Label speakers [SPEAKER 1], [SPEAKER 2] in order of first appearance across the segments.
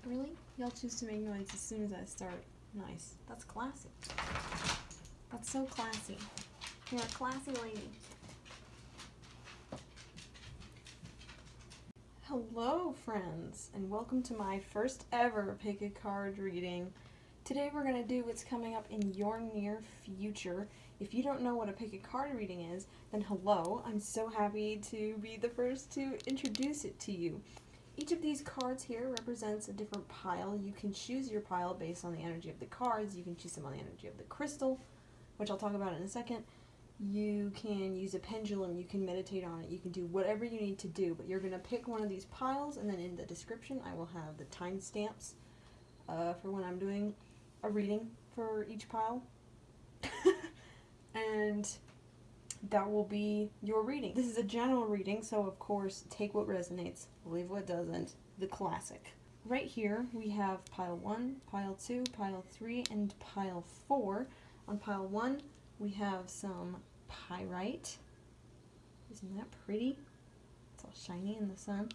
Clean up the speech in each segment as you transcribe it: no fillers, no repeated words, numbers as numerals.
[SPEAKER 1] Really? Y'all choose to make noise as soon as I start. Nice. That's classy. That's so classy. You're a classy lady. Hello, friends, and welcome to my first ever pick a card reading. Today we're going to do what's coming up in your near future. If you don't know what a pick a card reading is, then hello, I'm so happy to be the first to introduce it to you. Each of these cards here represents a different pile. You can choose your pile based on the energy of the cards. You can choose them on the energy of the crystal, which I'll talk about in a second. You can use a pendulum, you can meditate on it, you can do whatever you need to do, but you're going to pick one of these piles, and then in the description I will have the timestamps for when I'm doing a reading for each pile. And that will be your reading. This is a general reading, so of course take what resonates, leave what doesn't. The classic. Right here we have pile 1, pile 2, pile 3, and pile 4. On pile 1 we have some Pyrite. Isn't that pretty? It's all shiny in the sun.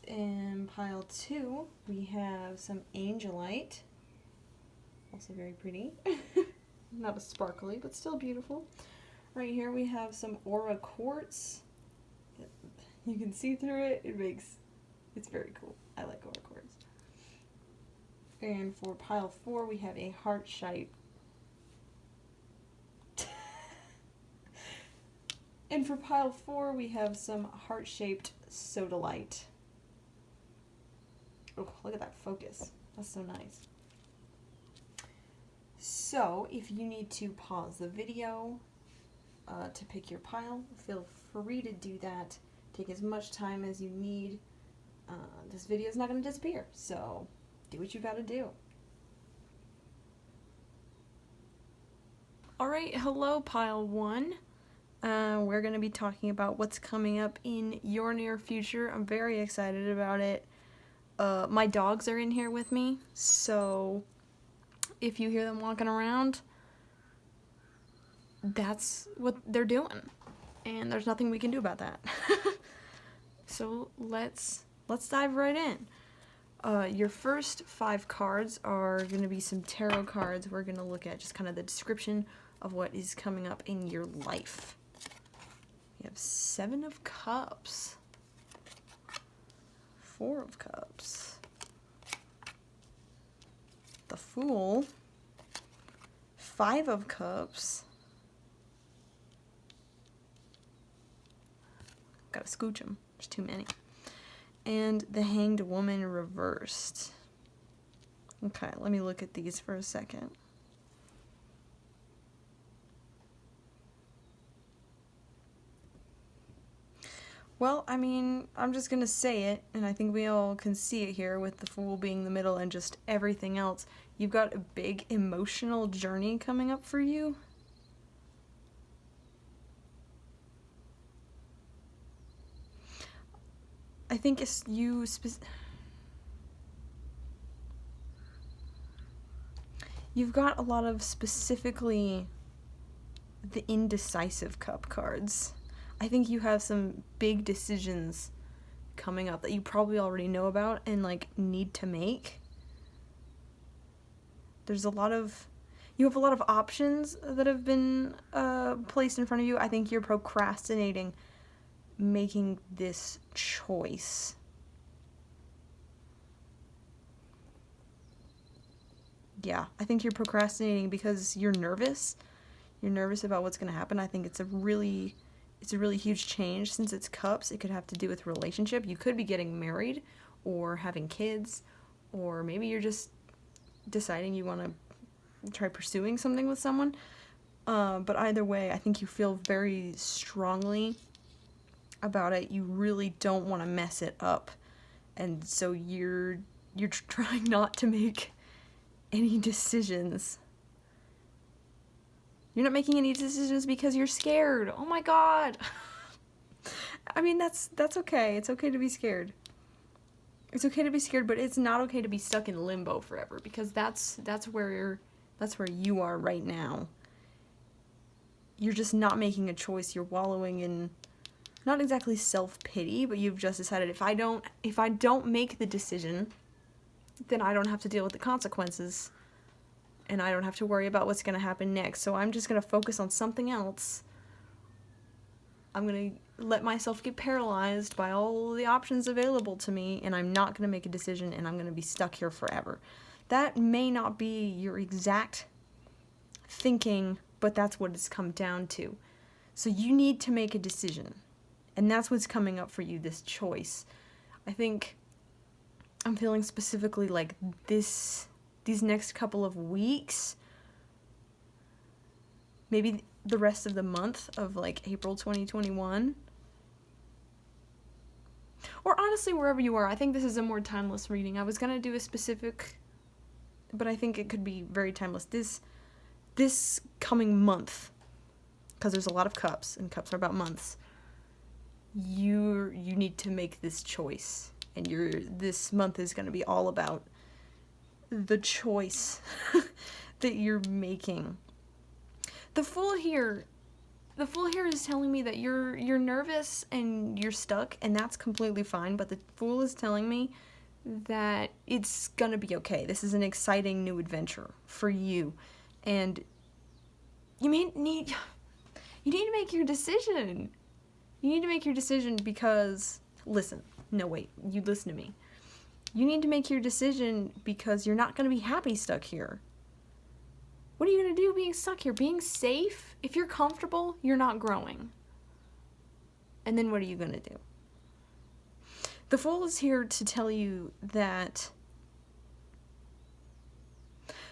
[SPEAKER 1] In pile 2 we have some Angelite. Also very pretty. Not as sparkly, but still beautiful. Right here we have some aura quartz. You can see through it. It's very cool. I like aura quartz. And for pile 4 we have a heart-shaped. And for pile 4 we have some heart-shaped Sodalite. Oh, look at that focus. That's so nice. So, if you need to pause the video to pick your pile, feel free to do that. Take as much time as you need. This video is not going to disappear, so do what you got to do. Alright, hello pile 1. We're going to be talking about what's coming up in your near future. I'm very excited about it. My dogs are in here with me, so if you hear them walking around, that's what they're doing, and there's nothing we can do about that. So let's dive right in. Your first 5 cards are going to be some tarot cards. We're going to look at just kind of the description of what is coming up in your life. We have 7 of Cups, 4 of Cups, the Fool, 5 of Cups. Gotta scooch them. There's too many. And the Hanged Woman reversed. Okay, let me look at these for a second. Well, I mean, I'm just gonna say it, and I think we all can see it here with the Fool being the middle and just everything else. You've got a big emotional journey coming up for you. I think it's you've got a lot of specifically the indecisive cup cards. I think you have some big decisions coming up that you probably already know about and like need to make. You have a lot of options that have been placed in front of you. I think you're procrastinating making this choice. Yeah, I think you're procrastinating because you're nervous. You're nervous about what's going to happen. I think it's a really huge change. Since it's cups, it could have to do with relationship. You could be getting married or having kids, or maybe you're just deciding you want to try pursuing something with someone. But either way, I think you feel very strongly about it. You really don't want to mess it up, and so you're trying not to make any decisions. You're not making any decisions because you're scared. Oh my god. I mean, that's okay. It's okay to be scared. It's okay to be scared, but it's not okay to be stuck in limbo forever, because that's where you are right now. You're just not making a choice. You're wallowing in not exactly self-pity, but you've just decided if I don't make the decision, then I don't have to deal with the consequences. And I don't have to worry about what's going to happen next. So I'm just going to focus on something else. I'm going to let myself get paralyzed by all the options available to me, and I'm not going to make a decision, and I'm going to be stuck here forever. That may not be your exact thinking, but that's what it's come down to. So you need to make a decision. And that's what's coming up for you, this choice. I think I'm feeling specifically like these next couple of weeks, maybe the rest of the month of like April 2021, or honestly wherever you are. I think this is a more timeless reading. I was gonna do a specific, but I think it could be very timeless this coming month, because there's a lot of cups and cups are about months. You need to make this choice, and this month is going to be all about the choice that you're making. The Fool here is telling me that you're nervous and you're stuck, and that's completely fine, but the Fool is telling me that it's gonna be okay. This is an exciting new adventure for you, and you need to make your decision. You need to make your decision because, listen, no wait, you listen to me. You need to make your decision because you're not going to be happy stuck here. What are you going to do being stuck here? Being safe? If you're comfortable, you're not growing. And then what are you going to do? The Fool is here to tell you that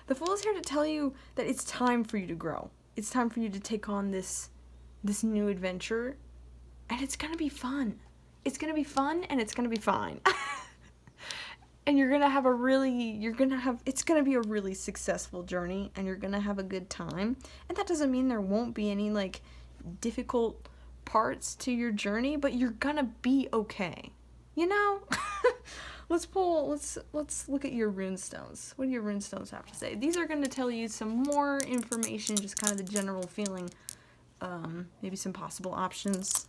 [SPEAKER 1] it's time for you to grow. It's time for you to take on this new adventure. And it's going to be fun. It's going to be fun, and it's going to be fine. And it's going to be a really successful journey, and you're going to have a good time. And that doesn't mean there won't be any, like, difficult parts to your journey, but you're going to be okay. You know? Let's look at your runestones. What do your runestones have to say? These are going to tell you some more information, just kind of the general feeling. Maybe some possible options.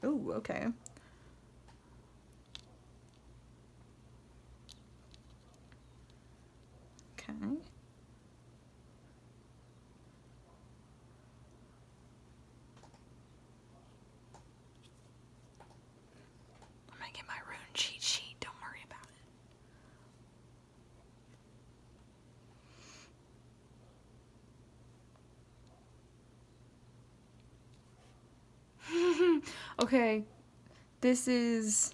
[SPEAKER 1] Ooh, okay. Okay. I'm gonna get my rune cheat sheet, don't worry about it. Okay, this is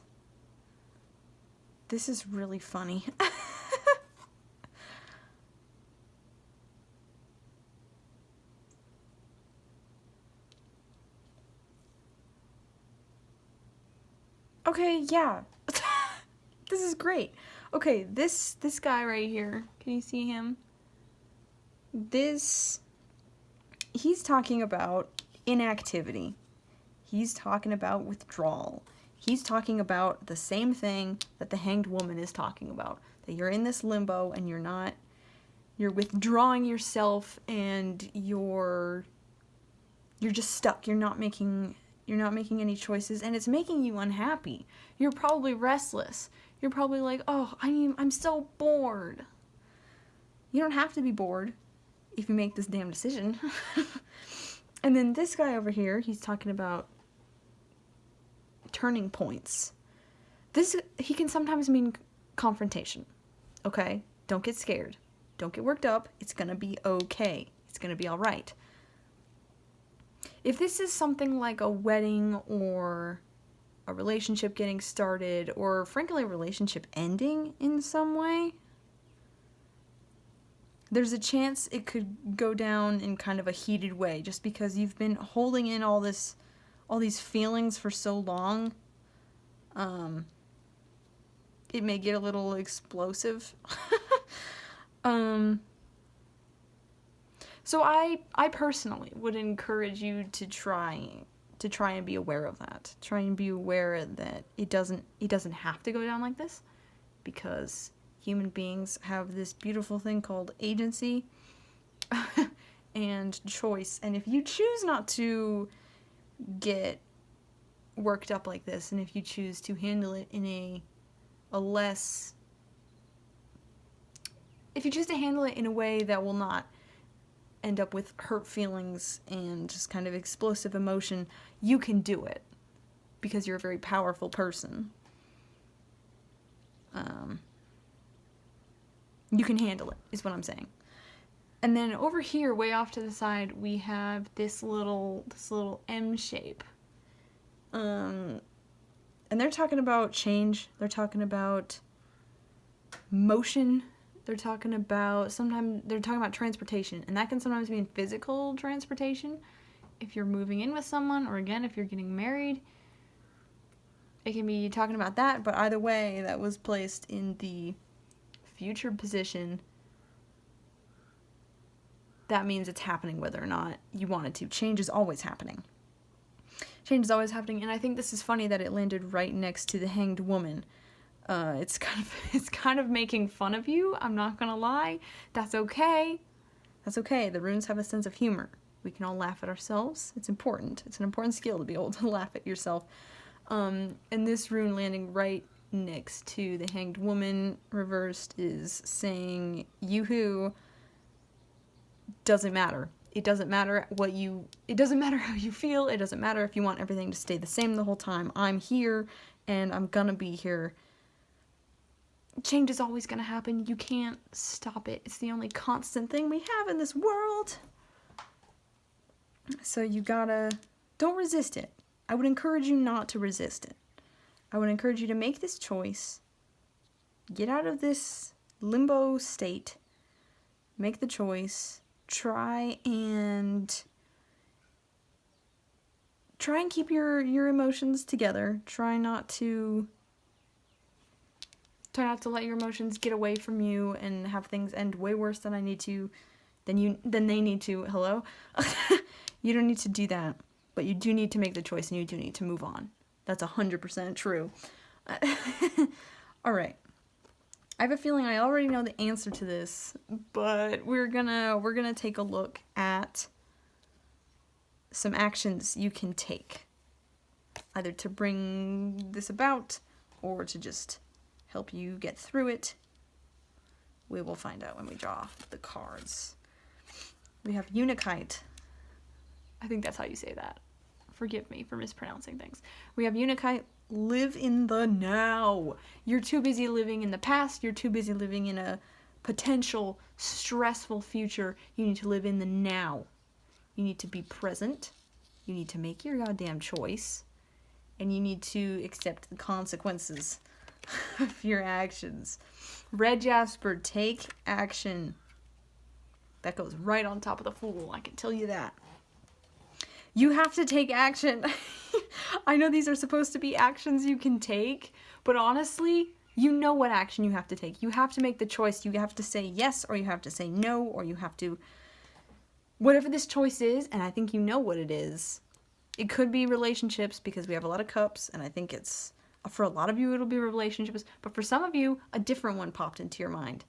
[SPEAKER 1] really funny. Okay, yeah. This is great. Okay, this guy right here, can you see him? He's talking about inactivity. He's talking about withdrawal. He's talking about the same thing that the Hanged Woman is talking about. That you're in this limbo and you're withdrawing yourself, and you're just stuck. You're not making any choices, and it's making you unhappy. You're probably restless. You're probably like, oh, I'm so bored. You don't have to be bored if you make this damn decision. And then this guy over here, he's talking about turning points. He can sometimes mean confrontation. Okay? Don't get scared. Don't get worked up. It's gonna be okay. It's gonna be alright. If this is something like a wedding or a relationship getting started, or frankly a relationship ending in some way, there's a chance it could go down in kind of a heated way, just because you've been holding in all these feelings for so long. It may get a little explosive. So I personally would encourage you to try and be aware of that. Try and be aware that it doesn't have to go down like this, because human beings have this beautiful thing called agency and choice. And if you choose not to get worked up like this, and if you choose to handle it in a if you choose to handle it in a way that will not end up with hurt feelings and just kind of explosive emotion, you can do it because you're a very powerful person. You can handle it, is what I'm saying. And then over here, way off to the side, we have this little M shape. And they're talking about change. They're talking about motion. They're talking about transportation, and that can sometimes mean physical transportation. If you're moving in with someone, or again, if you're getting married, it can be talking about that. But either way, that was placed in the future position. That means it's happening whether or not you want it to. Change is always happening. Change is always happening, and I think this is funny that it landed right next to the Hanged Woman. It's kind of making fun of you. I'm not gonna lie. That's okay. That's okay. The runes have a sense of humor. We can all laugh at ourselves. It's important. It's an important skill to be able to laugh at yourself. And this rune landing right next to the Hanged Woman reversed is saying, yoo-hoo, doesn't matter. It doesn't matter it doesn't matter how you feel. It doesn't matter if you want everything to stay the same the whole time. I'm here, and I'm gonna be here. Change is always gonna happen. You can't stop it. It's the only constant thing we have in this world. So you don't resist it. I would encourage you not to resist it. I would encourage you to make this choice. Get out of this limbo state. Make the choice. Try and keep your emotions together. Try not to let your emotions get away from you and have things end way worse than they need to. Hello? You don't need to do that, but you do need to make the choice, and you do need to move on. That's 100% true. All right. I have a feeling I already know the answer to this, but we're gonna take a look at some actions you can take, either to bring this about or to just help you get through it. We will find out when we draw the cards. We have Untitled. I think that's how you say that. Forgive me for mispronouncing things. We have Untitled. Live in the now. You're too busy living in the past. You're too busy living in a potential stressful future. You need to live in the now. You need to be present. You need to make your goddamn choice. And you need to accept the consequences of your actions. Red Jasper, take action. That goes right on top of the Fool, I can tell you that. You have to take action. I know these are supposed to be actions you can take, but honestly, you know what action you have to take. You have to make the choice. You have to say yes, or you have to say no, or you have to... Whatever this choice is, and I think you know what it is. It could be relationships, because we have a lot of cups, and I think it's... For a lot of you, it'll be relationships, but for some of you, a different one popped into your mind.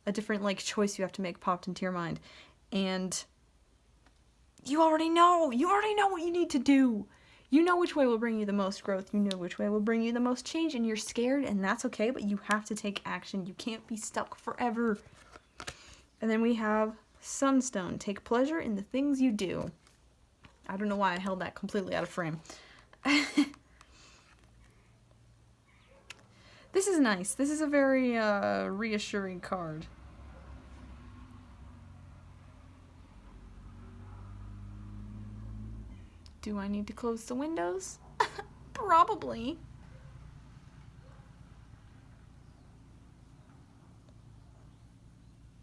[SPEAKER 1] A different, choice you have to make popped into your mind. And... You already know what you need to do. You know which way will bring you the most growth. You know which way will bring you the most change, and you're scared, and that's okay, but you have to take action. You can't be stuck forever. And then we have Sunstone. Take pleasure in the things you do. I don't know why I held that completely out of frame. This is nice. This is a very reassuring card. Do I need to close the windows? Probably.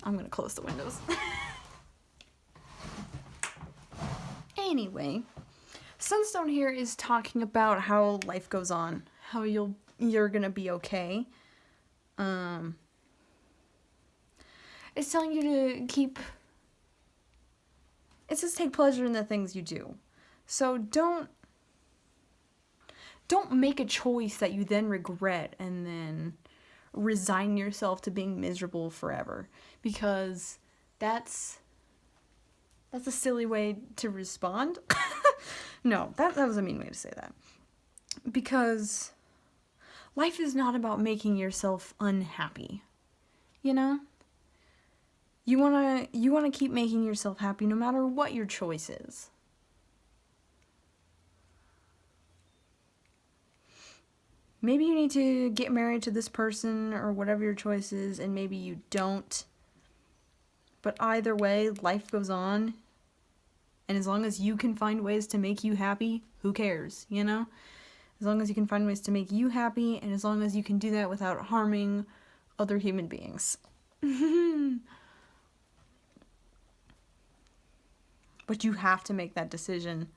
[SPEAKER 1] I'm gonna close the windows. Anyway, Sunstone here is talking about how life goes on, how you're gonna be okay. It's telling you to it says take pleasure in the things you do. So don't make a choice that you then regret and then resign yourself to being miserable forever, because that's a silly way to respond. No, that was a mean way to say that. Because life is not about making yourself unhappy. You know? You want to keep making yourself happy no matter what your choice is. Maybe you need to get married to this person or whatever your choice is, and maybe you don't. But either way, life goes on. And as long as you can find ways to make you happy, who cares, you know? As long as you can find ways to make you happy, and as long as you can do that without harming other human beings. But you have to make that decision.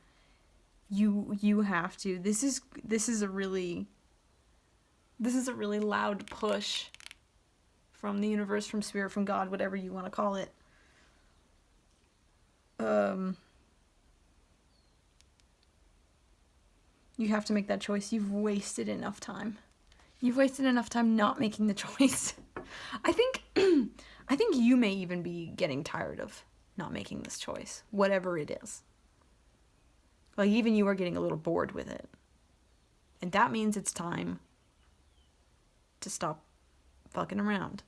[SPEAKER 1] You have to. This is a really loud push from the universe, from spirit, from God, whatever you want to call it. You have to make that choice. You've wasted enough time. You've wasted enough time not making the choice. I think you may even be getting tired of not making this choice, whatever it is. Like, even you are getting a little bored with it. And that means it's time to stop fucking around.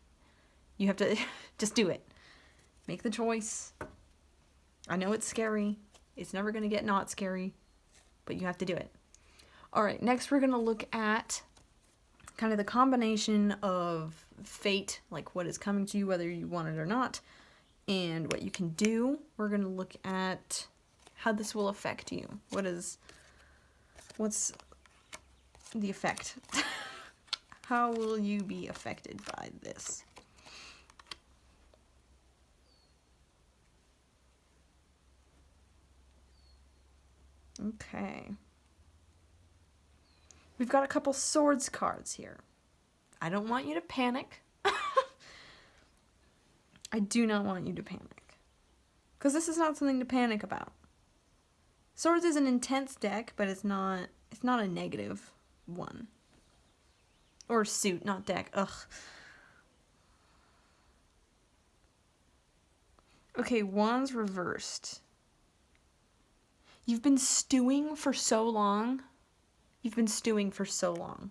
[SPEAKER 1] You have to just do it. Make the choice. I know it's scary. It's never going to get not scary, but you have to do it. All right, next we're going to look at kind of the combination of fate, like what is coming to you, whether you want it or not, and what you can do. We're going to look at how this will affect you. What's the effect? How will you be affected by this? Okay. We've got a couple swords cards here. I don't want you to panic. I do not want you to panic. Because this is not something to panic about. Swords is an intense deck, but it's not a negative one. Or suit, not deck. Ugh. Okay, wands reversed. You've been stewing for so long. You've been stewing for so long.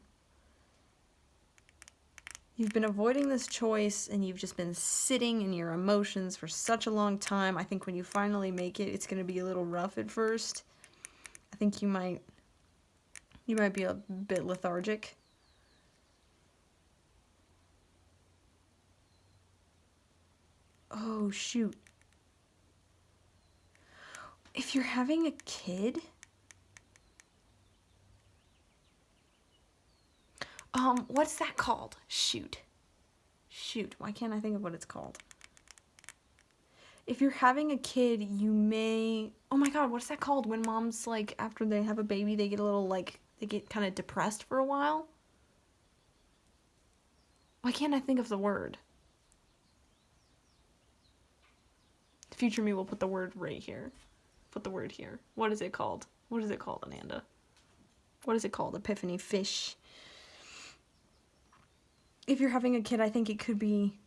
[SPEAKER 1] You've been avoiding this choice, and you've just been sitting in your emotions for such a long time. I think when you finally make it, it's going to be a little rough at first. I think you might be a bit lethargic. Oh, shoot. If you're having a kid... what's that called? Shoot, why can't I think of what it's called? If you're having a kid, you may... Oh my god, what's that called? When moms, like, after they have a baby, they get a little, like, they get kind of depressed for a while? Why can't I think of the word? Future me will put the word right here. Put the word here. What is it called? What is it called, Ananda? What is it called? Epiphany fish. If you're having a kid, I think it could be...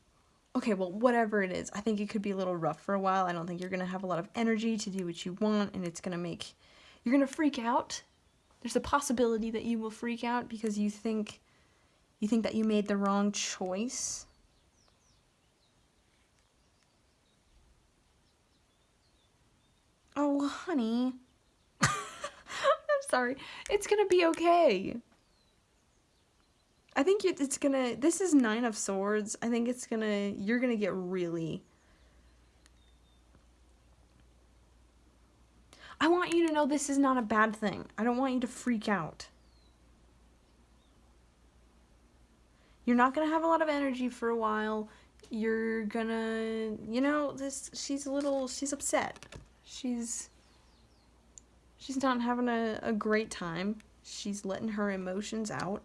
[SPEAKER 1] Okay, well, whatever it is, I think it could be a little rough for a while. I don't think you're going to have a lot of energy to do what you want, and it's going to make... You're going to freak out. There's a possibility that you will freak out because you think that you made the wrong choice. Oh, honey. I'm sorry. It's going to be okay. I think it's gonna... This is 9 of Swords. I think it's gonna... You're gonna get really... I want you to know this is not a bad thing. I don't want you to freak out. You're not gonna have a lot of energy for a while. You're gonna... You know, she's upset. She's not having a great time. She's letting her emotions out.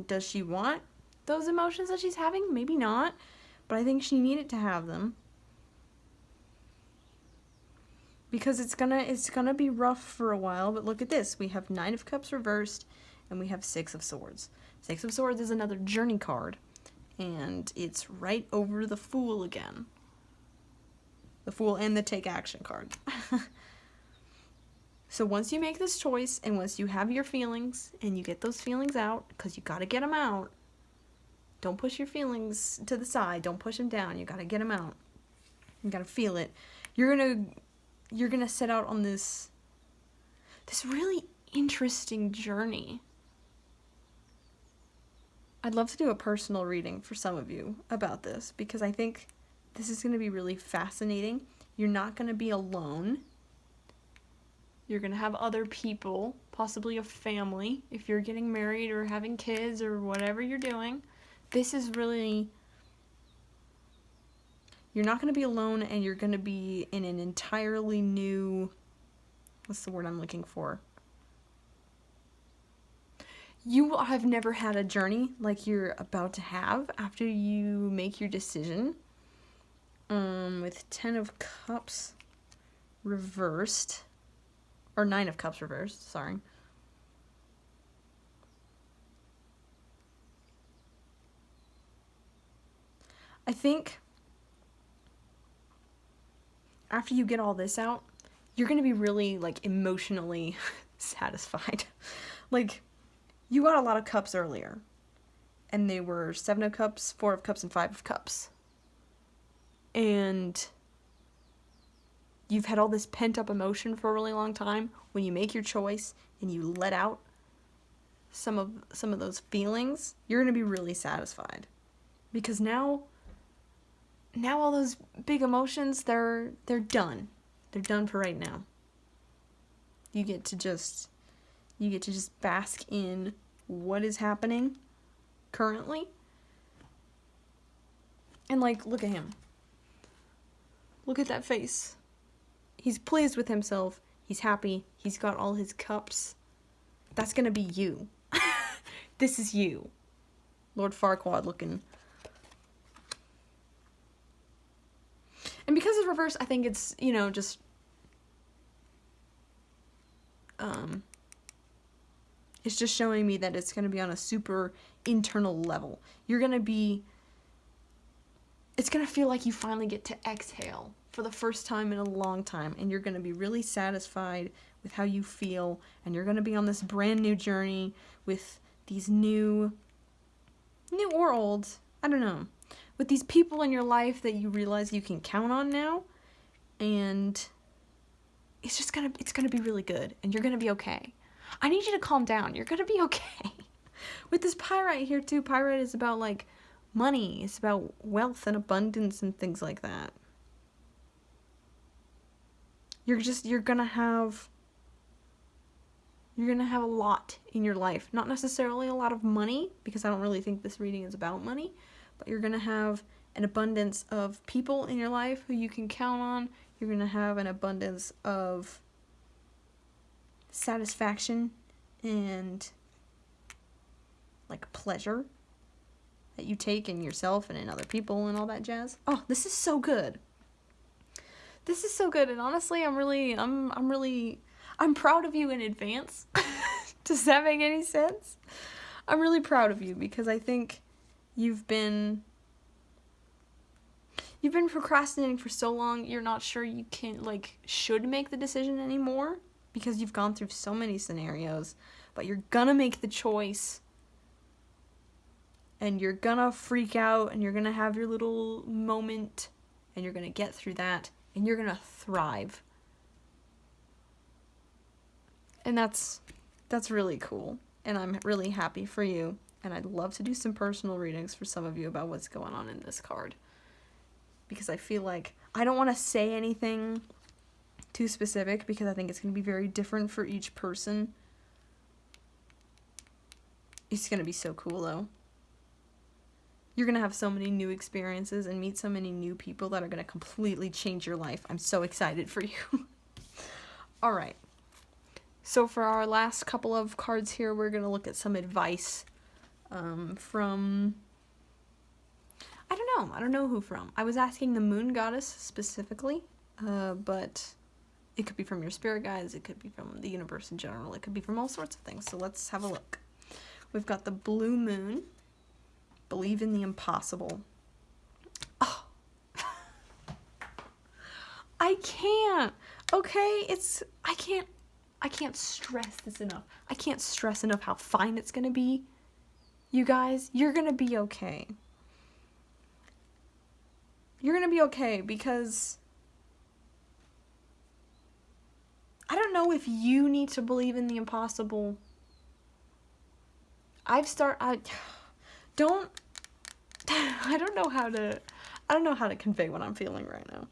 [SPEAKER 1] Does she want those emotions that she's having? Maybe not, but I think she needed to have them because it's gonna be rough for a while. But look at this: we have 9 of Cups reversed, and we have 6 of Swords. 6 of Swords is another journey card, and it's right over the Fool again. The Fool and the Take Action card. So once you make this choice, and once you have your feelings, and you get those feelings out, because you got to get them out. Don't push your feelings to the side. Don't push them down. You got to get them out. You got to feel it. You're gonna set out on this really interesting journey. I'd love to do a personal reading for some of you about this, because I think this is going to be really fascinating. You're not going to be alone. You're going to have other people, possibly a family, if you're getting married or having kids or whatever you're doing. This is really... You're not going to be alone, and you're going to be in an entirely new... What's the word I'm looking for? You have never had a journey like you're about to have after you make your decision. With 10 of Cups reversed. Or 9 of Cups reversed, sorry. I think after you get all this out, you're going to be really, like, emotionally satisfied. Like, you got a lot of cups earlier. And they were 7 of Cups, 4 of Cups, and 5 of Cups. And you've had all this pent-up emotion for a really long time. When you make your choice and you let out some of those feelings, you're going to be really satisfied. Because now all those big emotions, they're done. They're done for right now. You get to just bask in what is happening currently. And, like, look at him. Look at that face. He's pleased with himself. He's happy. He's got all his cups. That's gonna be you. This is you. Lord Farquaad looking. And because it's reversed, I think it's, just... It's just showing me that it's gonna be on a super internal level. You're gonna be... It's gonna feel like you finally get to exhale for the first time in a long time, and you're gonna be really satisfied with how you feel, and you're gonna be on this brand new journey with these new or old, I don't know, with these people in your life that you realize you can count on now, and it's gonna be really good, and you're gonna be okay. I need you to calm down. You're gonna be okay. With this Pyrite here too, Pyrite is about, like, money. It's about wealth and abundance and things like that. You're gonna have a lot in your life. Not necessarily a lot of money, because I don't really think this reading is about money, but you're gonna have an abundance of people in your life who you can count on. You're gonna have an abundance of satisfaction and, like, pleasure that you take in yourself and in other people and all that jazz. Oh, this is so good. This is so good, and honestly, I'm proud of you in advance. Does that make any sense? I'm really proud of you, because I think you've been procrastinating for so long. You're not sure you should make the decision anymore, because you've gone through so many scenarios, but you're gonna make the choice, and you're gonna freak out, and you're gonna have your little moment, and you're gonna get through that, and you're gonna thrive. And that's really cool, and I'm really happy for you, and I'd love to do some personal readings for some of you about what's going on in this card, because I feel like I don't want to say anything too specific, because I think it's going to be very different for each person. It's going to be so cool, though. You're going to have so many new experiences and meet so many new people that are going to completely change your life. I'm so excited for you. All right. So for our last couple of cards here, we're going to look at some advice from... I don't know who from. I was asking the moon goddess specifically, but it could be from your spirit guides, it could be from the universe in general, it could be from all sorts of things. So let's have a look. We've got the blue moon. Believe in the impossible. Oh. I can't. Okay, I can't. I can't stress this enough. I can't stress enough how fine it's gonna be. You guys, you're gonna be okay. You're gonna be okay because I don't know if you need to believe in the impossible. I don't know how to convey what I'm feeling right now.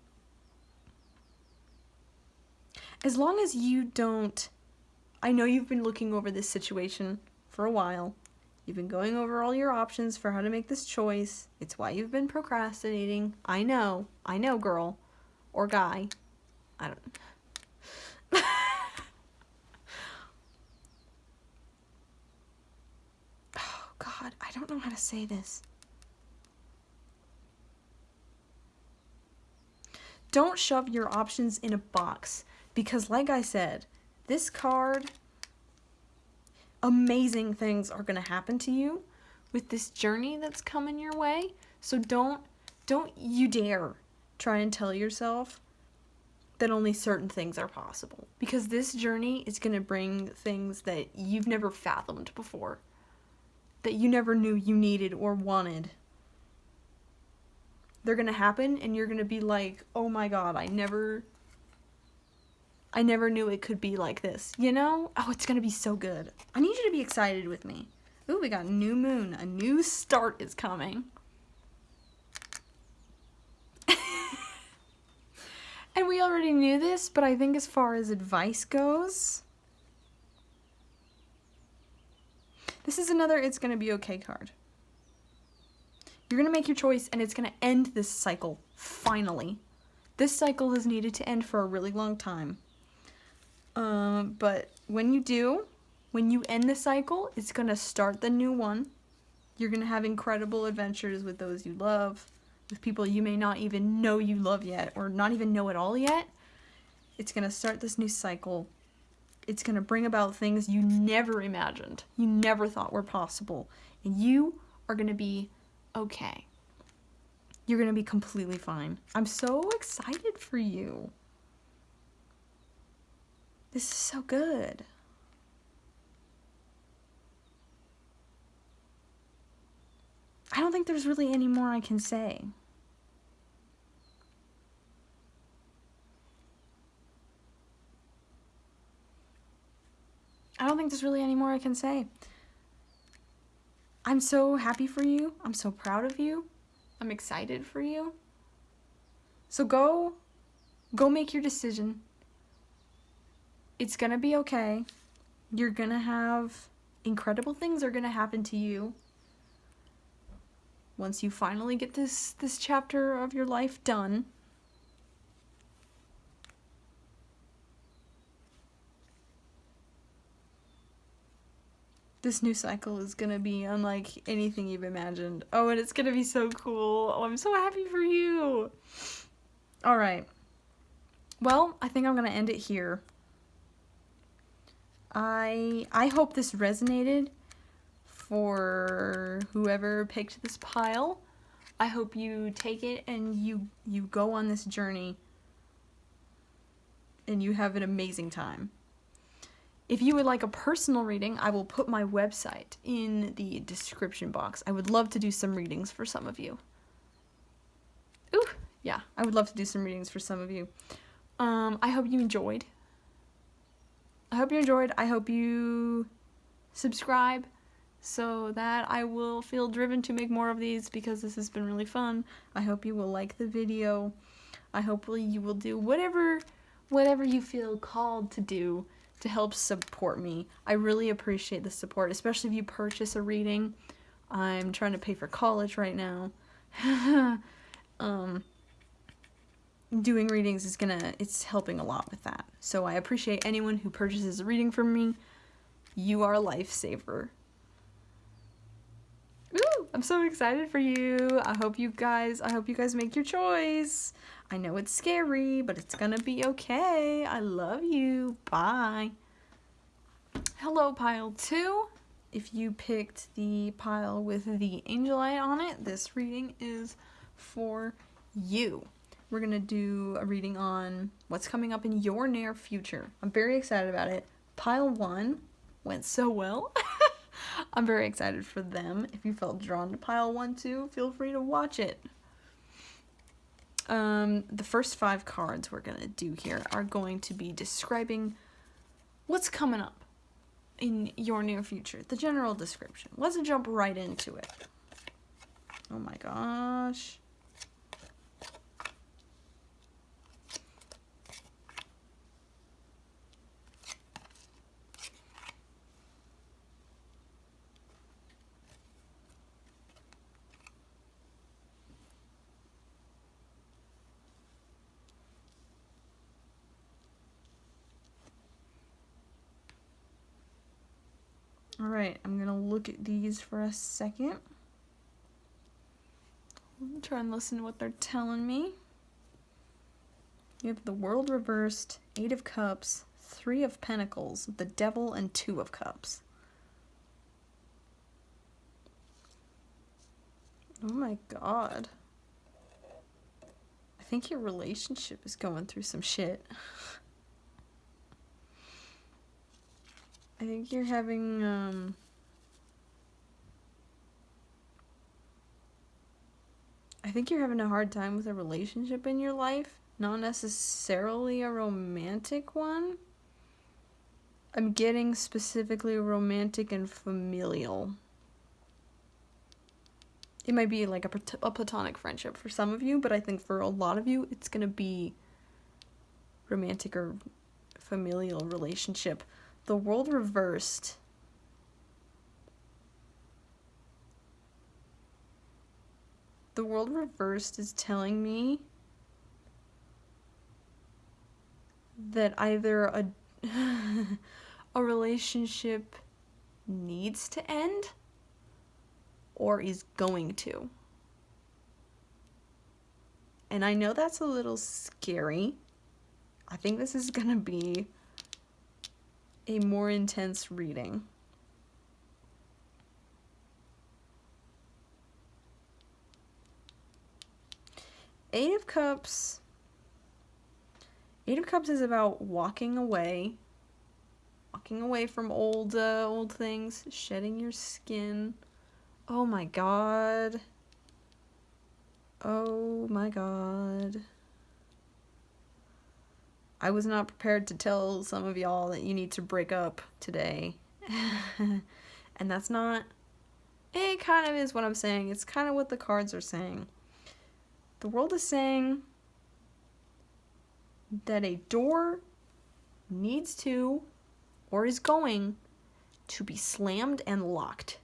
[SPEAKER 1] As long as you don't, I know you've been looking over this situation for a while. You've been going over all your options for how to make this choice. It's why you've been procrastinating. I know, girl. Or guy. I don't. Oh, God, I don't know how to say this. Don't shove your options in a box. Because like I said, this card, amazing things are going to happen to you with this journey that's coming your way. So don't you dare try and tell yourself that only certain things are possible. Because this journey is going to bring things that you've never fathomed before. That you never knew you needed or wanted. They're going to happen and you're going to be like, oh my God, I never knew it could be like this, you know? Oh, it's gonna be so good. I need you to be excited with me. Ooh, we got new moon. A new start is coming. And we already knew this, but I think as far as advice goes, this is another it's gonna be okay card. You're gonna make your choice and it's gonna end this cycle, finally. This cycle has needed to end for a really long time. But when you end the cycle, it's going to start the new one. You're going to have incredible adventures with those you love, with people you may not even know you love yet, or not even know at all yet. It's going to start this new cycle. It's going to bring about things you never imagined, you never thought were possible, and you are going to be okay. You're going to be completely fine. I'm so excited for you. This is so good. I don't think there's really any more I can say. I don't think there's really any more I can say. I'm so happy for you. I'm so proud of you. I'm excited for you. So go make your decision. It's gonna be okay. You're gonna have incredible things are gonna happen to you. Once you finally get this chapter of your life done. This new cycle is gonna be unlike anything you've imagined. Oh, and it's gonna be so cool. Oh, I'm so happy for you. All right. Well, I think I'm gonna end it here. I hope this resonated for whoever picked this pile. I hope you take it and you go on this journey and you have an amazing time. If you would like a personal reading, I will put my website in the description box. I would love to do some readings for some of you. Ooh, yeah, I would love to do some readings for some of you. I hope you enjoyed. I hope you subscribe so that I will feel driven to make more of these because this has been really fun. I hope you will like the video. I hope you will do whatever you feel called to do to help support me. I really appreciate the support, especially if you purchase a reading. I'm trying to pay for college right now. Doing readings it's helping a lot with that. So I appreciate anyone who purchases a reading from me. You are a lifesaver. Ooh, I'm so excited for you. I hope you guys make your choice. I know it's scary, but it's gonna be okay. I love you. Bye. Hello, pile 2. If you picked the pile with the Angelite on it, this reading is for you. We're going to do a reading on what's coming up in your near future. I'm very excited about it. Pile 1 went so well. I'm very excited for them. If you felt drawn to pile 1 too, feel free to watch it. The first 5 cards we're going to do here are going to be describing what's coming up in your near future. The general description. Let's jump right into it. Oh my gosh. Alright, I'm gonna look at these for a second. Try and listen to what they're telling me. You have the World reversed, 8 of Cups, 3 of Pentacles, the Devil, and 2 of Cups. Oh my god. I think your relationship is going through some shit. I think you're having, a hard time with a relationship in your life. Not necessarily a romantic one. I'm getting specifically romantic and familial. It might be like a platonic friendship for some of you, but I think for a lot of you, it's gonna be romantic or familial relationship. The World reversed. The World reversed is telling me that either a relationship needs to end or is going to. And I know that's a little scary. I think this is gonna be a more intense reading. Eight of Cups is about walking away from old things, shedding your skin. Oh my god. Oh my god. I was not prepared to tell some of y'all that you need to break up today. And that's not... It kind of is what I'm saying. It's kind of what the cards are saying. The World is saying that a door needs to, or is going to be slammed and locked.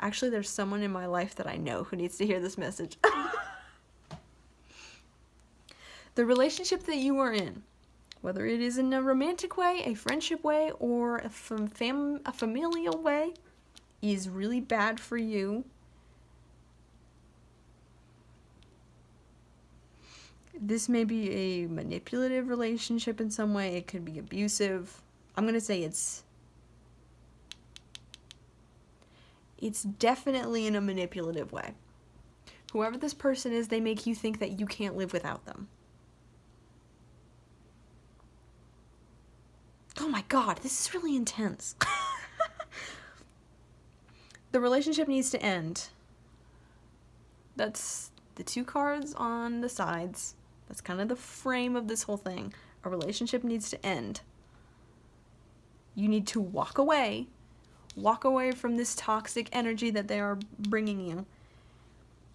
[SPEAKER 1] Actually, there's someone in my life that I know who needs to hear this message. The relationship that you are in, whether it is in a romantic way, a friendship way, or a familial way, is really bad for you. This may be a manipulative relationship in some way. It could be abusive. I'm going to say it's definitely in a manipulative way. Whoever this person is, they make you think that you can't live without them. Oh my god, this is really intense. The relationship needs to end. That's the 2 cards on the sides. That's kind of the frame of this whole thing. A relationship needs to end. You need to walk away. Walk away from this toxic energy that they are bringing you.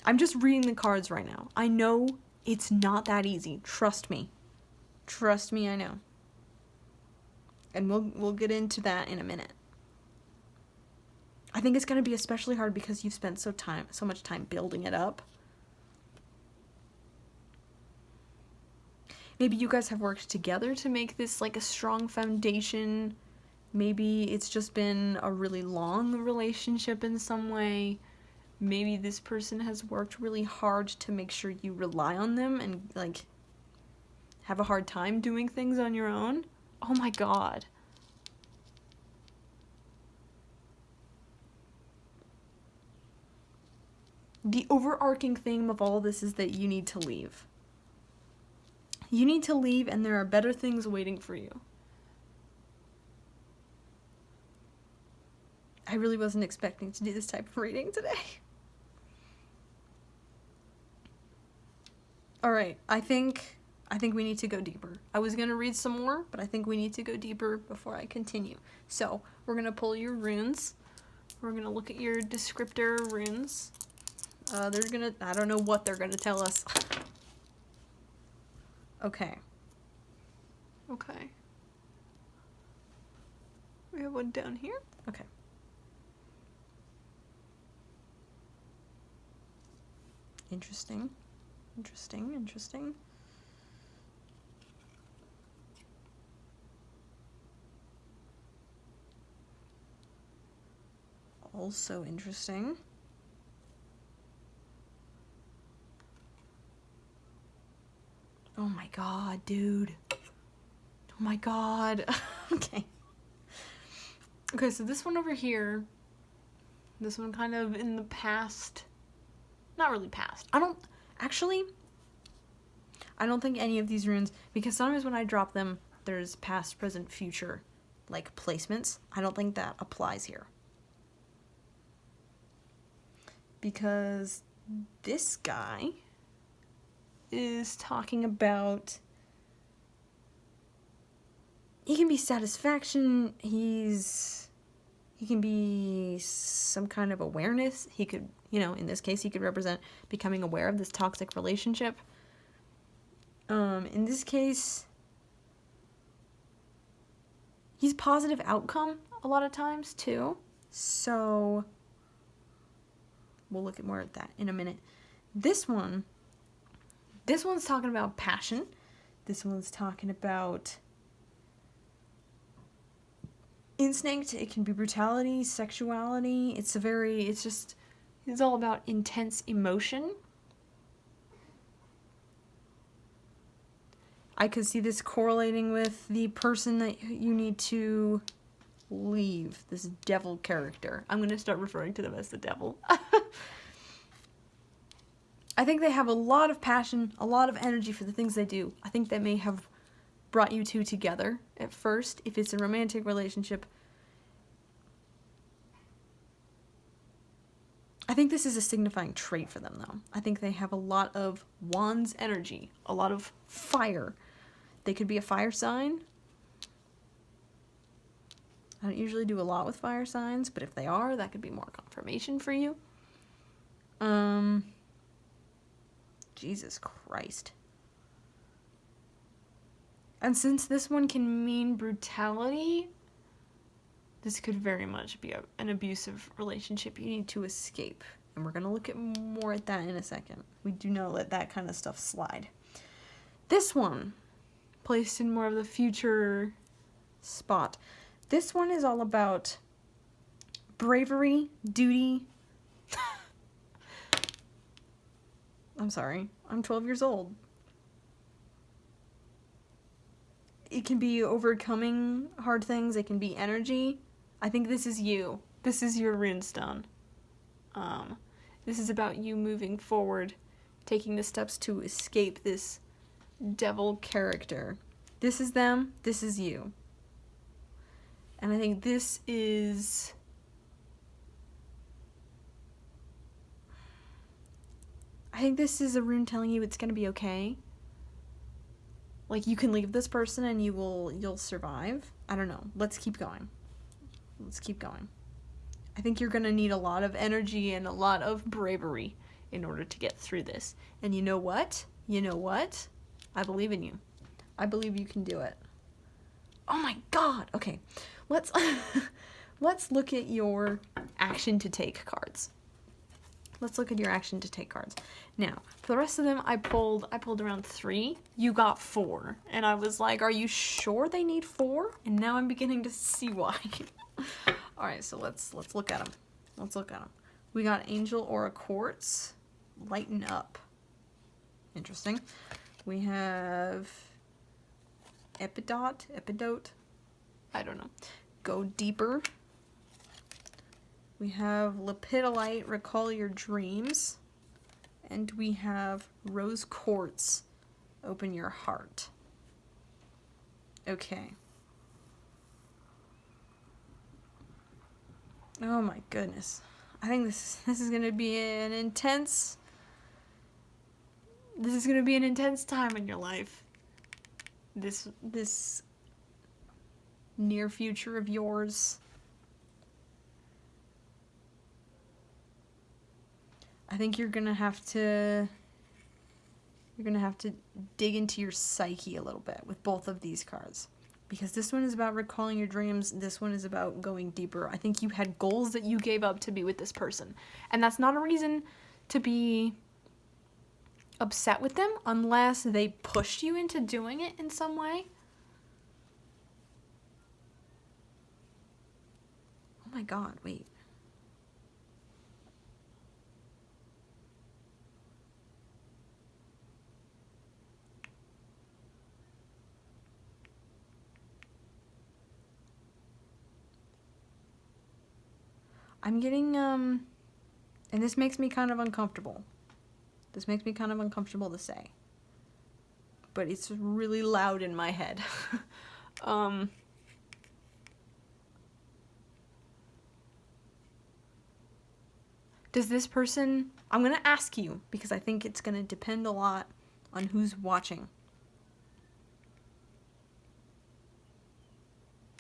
[SPEAKER 1] I'm just reading the cards right now. I know it's not that easy. Trust me. Trust me, I know. And we'll get into that in a minute. I think it's going to be especially hard because you've spent so much time building it up. Maybe you guys have worked together to make this like a strong foundation. Maybe it's just been a really long relationship in some way. Maybe this person has worked really hard to make sure you rely on them and like have a hard time doing things on your own. Oh my god. The overarching theme of all of this is that you need to leave. You need to leave and there are better things waiting for you. I really wasn't expecting to do this type of reading today. Alright, I think we need to go deeper. I was going to read some more, but I think we need to go deeper before I continue. So, we're going to pull your runes. We're going to look at your descriptor runes. I don't know what they're going to tell us. Okay. Okay. We have one down here. Okay. Interesting. Interesting, interesting. Also interesting. Oh my god, dude. Oh my god. Okay. Okay, so this one over here, this one kind of in the past, not really past. I don't think any of these runes, because sometimes when I drop them, there's past, present, future, like, placements. I don't think that applies here. Because this guy is talking about, he can be satisfaction, he can be some kind of awareness. He could, in this case, he could represent becoming aware of this toxic relationship. In this case, he's positive outcome a lot of times too. So we'll look at more at that in a minute. This one's talking about passion. This one's talking about instinct. It can be brutality, sexuality. It's all about intense emotion. I could see this correlating with the person that you need to leave, this devil character. I'm going to start referring to them as the devil. I think they have a lot of passion, a lot of energy for the things they do. I think that may have brought you two together at first, if it's a romantic relationship. I think this is a signifying trait for them, though. I think they have a lot of wands energy, a lot of fire. They could be a fire sign. I don't usually do a lot with fire signs, but if they are, that could be more confirmation for you. Jesus Christ. And since this one can mean brutality, this could very much be an abusive relationship you need to escape. And we're going to look at more at that in a second. We do not let that kind of stuff slide. This one, placed in more of the future spot. This one is all about bravery, duty. I'm sorry. I'm 12 years old. It can be overcoming hard things. It can be energy. I think this is you. This is your runestone. This is about you moving forward, taking the steps to escape this devil character. This is them. This is you. And I think this is... a rune telling you it's gonna be okay. Like, you can leave this person and you'll survive. I don't know. Let's keep going. I think you're gonna need a lot of energy and a lot of bravery in order to get through this. And you know what? I believe in you. I believe you can do it. Oh my god! Okay, let's look at your action to take cards. Now, for the rest of them, I pulled around 3. You got 4. And I was like, are you sure they need 4? And now I'm beginning to see why. Alright, so let's look at them. We got Angel or a Quartz. Lighten up. Interesting. We have Epidote. I don't know. Go deeper. We have Lepidolite, recall your dreams. And we have Rose Quartz, open your heart. Okay. Oh my goodness. I think this is going to be an intense time in your life. This near future of yours. I think you're going to have to dig into your psyche a little bit with both of these cards. Because this one is about recalling your dreams, this one is about going deeper. I think you had goals that you gave up to be with this person. And that's not a reason to be upset with them unless they pushed you into doing it in some way. Oh my god, wait. I'm getting, and this makes me kind of uncomfortable. This makes me kind of uncomfortable to say. But it's really loud in my head. Does this person, I'm going to ask you, because I think it's going to depend a lot on who's watching.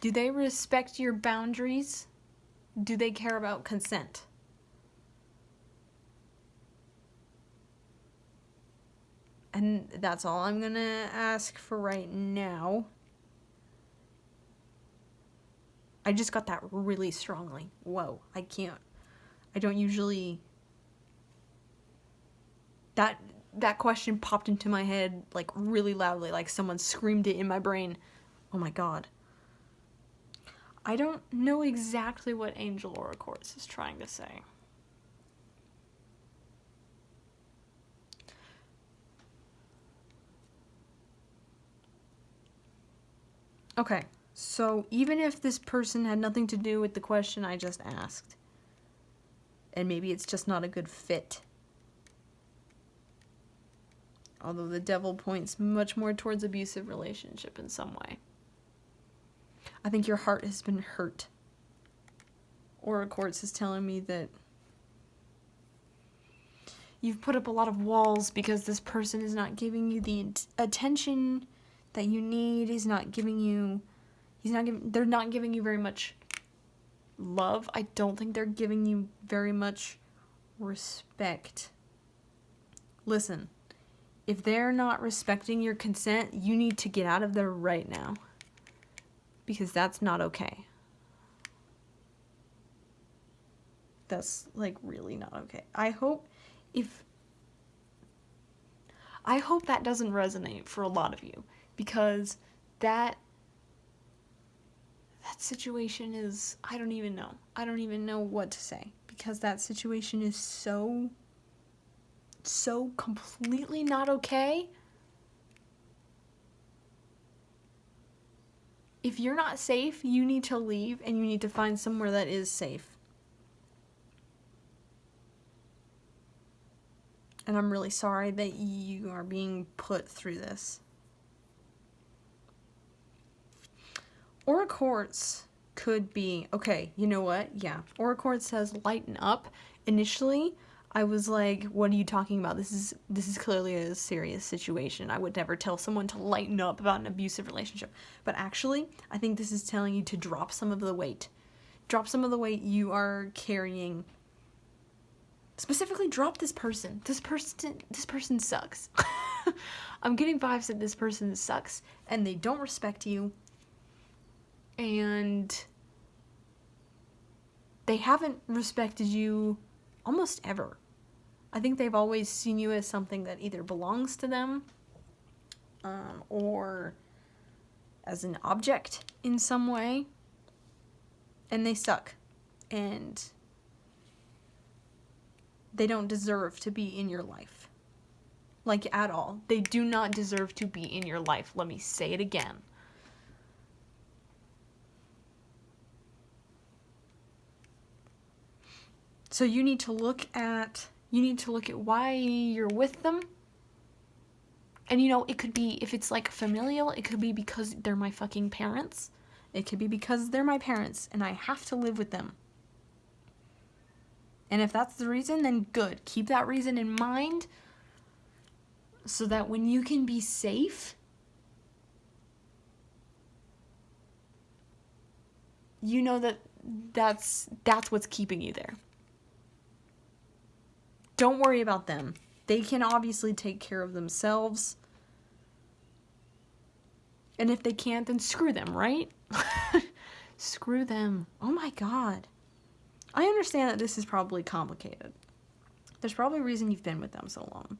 [SPEAKER 1] Do they respect your boundaries? Do they care about consent? And that's all I'm gonna ask for right now. I just got that really strongly. Whoa, I don't usually... That question popped into my head like really loudly, like someone screamed it in my brain. Oh my god. I don't know exactly what Angel or Quartz is trying to say. Okay, so even if this person had nothing to do with the question I just asked, and maybe it's just not a good fit, although the devil points much more towards abusive relationship in some way, I think your heart has been hurt. Aura Quartz is telling me that you've put up a lot of walls because this person is not giving you the attention that you need. They're not giving you very much love. I don't think they're giving you very much respect. Listen, if they're not respecting your consent, you need to get out of there right now. Because that's not okay. That's, like, really not okay. I hope that doesn't resonate for a lot of you. Because that situation is, I don't even know. I don't even know what to say. Because that situation is so completely not okay. If you're not safe, you need to leave and you need to find somewhere that is safe. And I'm really sorry that you are being put through this. Aura Quartz could be, okay, you know what? Yeah. Aura Quartz says lighten up. Initially, I was like, what are you talking about? This is clearly a serious situation. I would never tell someone to lighten up about an abusive relationship. But actually, I think this is telling you to drop some of the weight. Drop some of the weight you are carrying. Specifically, drop this person. This person sucks. I'm getting vibes that this person sucks, and they don't respect you. And they haven't respected you almost ever. I think they've always seen you as something that either belongs to them or as an object in some way. And they suck. And they don't deserve to be in your life. Like, at all. They do not deserve to be in your life. Let me say it again. So you need to look at why you're with them And, you know, it could be, if it's, like, familial, it could be because they're my fucking parents. It could be because they're my parents, and I have to live with them. And if that's the reason, then good. Keep that reason in mind so that when you can be safe, you know that that's what's keeping you there. Don't worry about them. They can obviously take care of themselves. And if they can't, then screw them, right? Screw them. Oh my God. I understand that this is probably complicated. There's probably a reason you've been with them so long.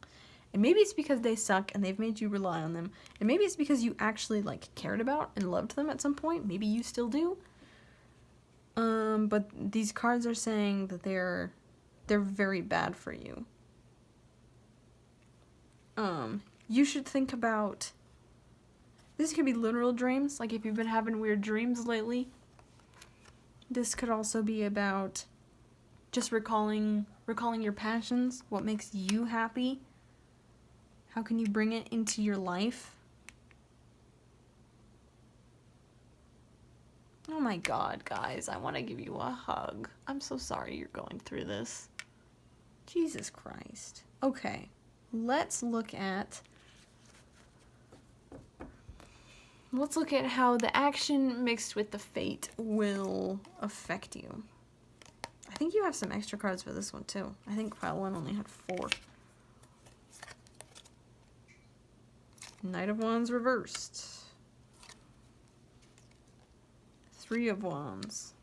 [SPEAKER 1] And maybe it's because they suck and they've made you rely on them. And maybe it's because you actually, like, cared about and loved them at some point. Maybe you still do. But these cards are saying that they're very bad for you. You should think about, this could be literal dreams, like if you've been having weird dreams lately. This could also be about just recalling your passions, what makes you happy. How can you bring it into your life? Oh my God, guys, I want to give you a hug. I'm so sorry you're going through this. Jesus Christ. Okay, let's look at how the action mixed with the fate will affect you. I think you have some extra cards for this one too. I think pile 1 only had 4. Knight of Wands reversed. 3 of Wands.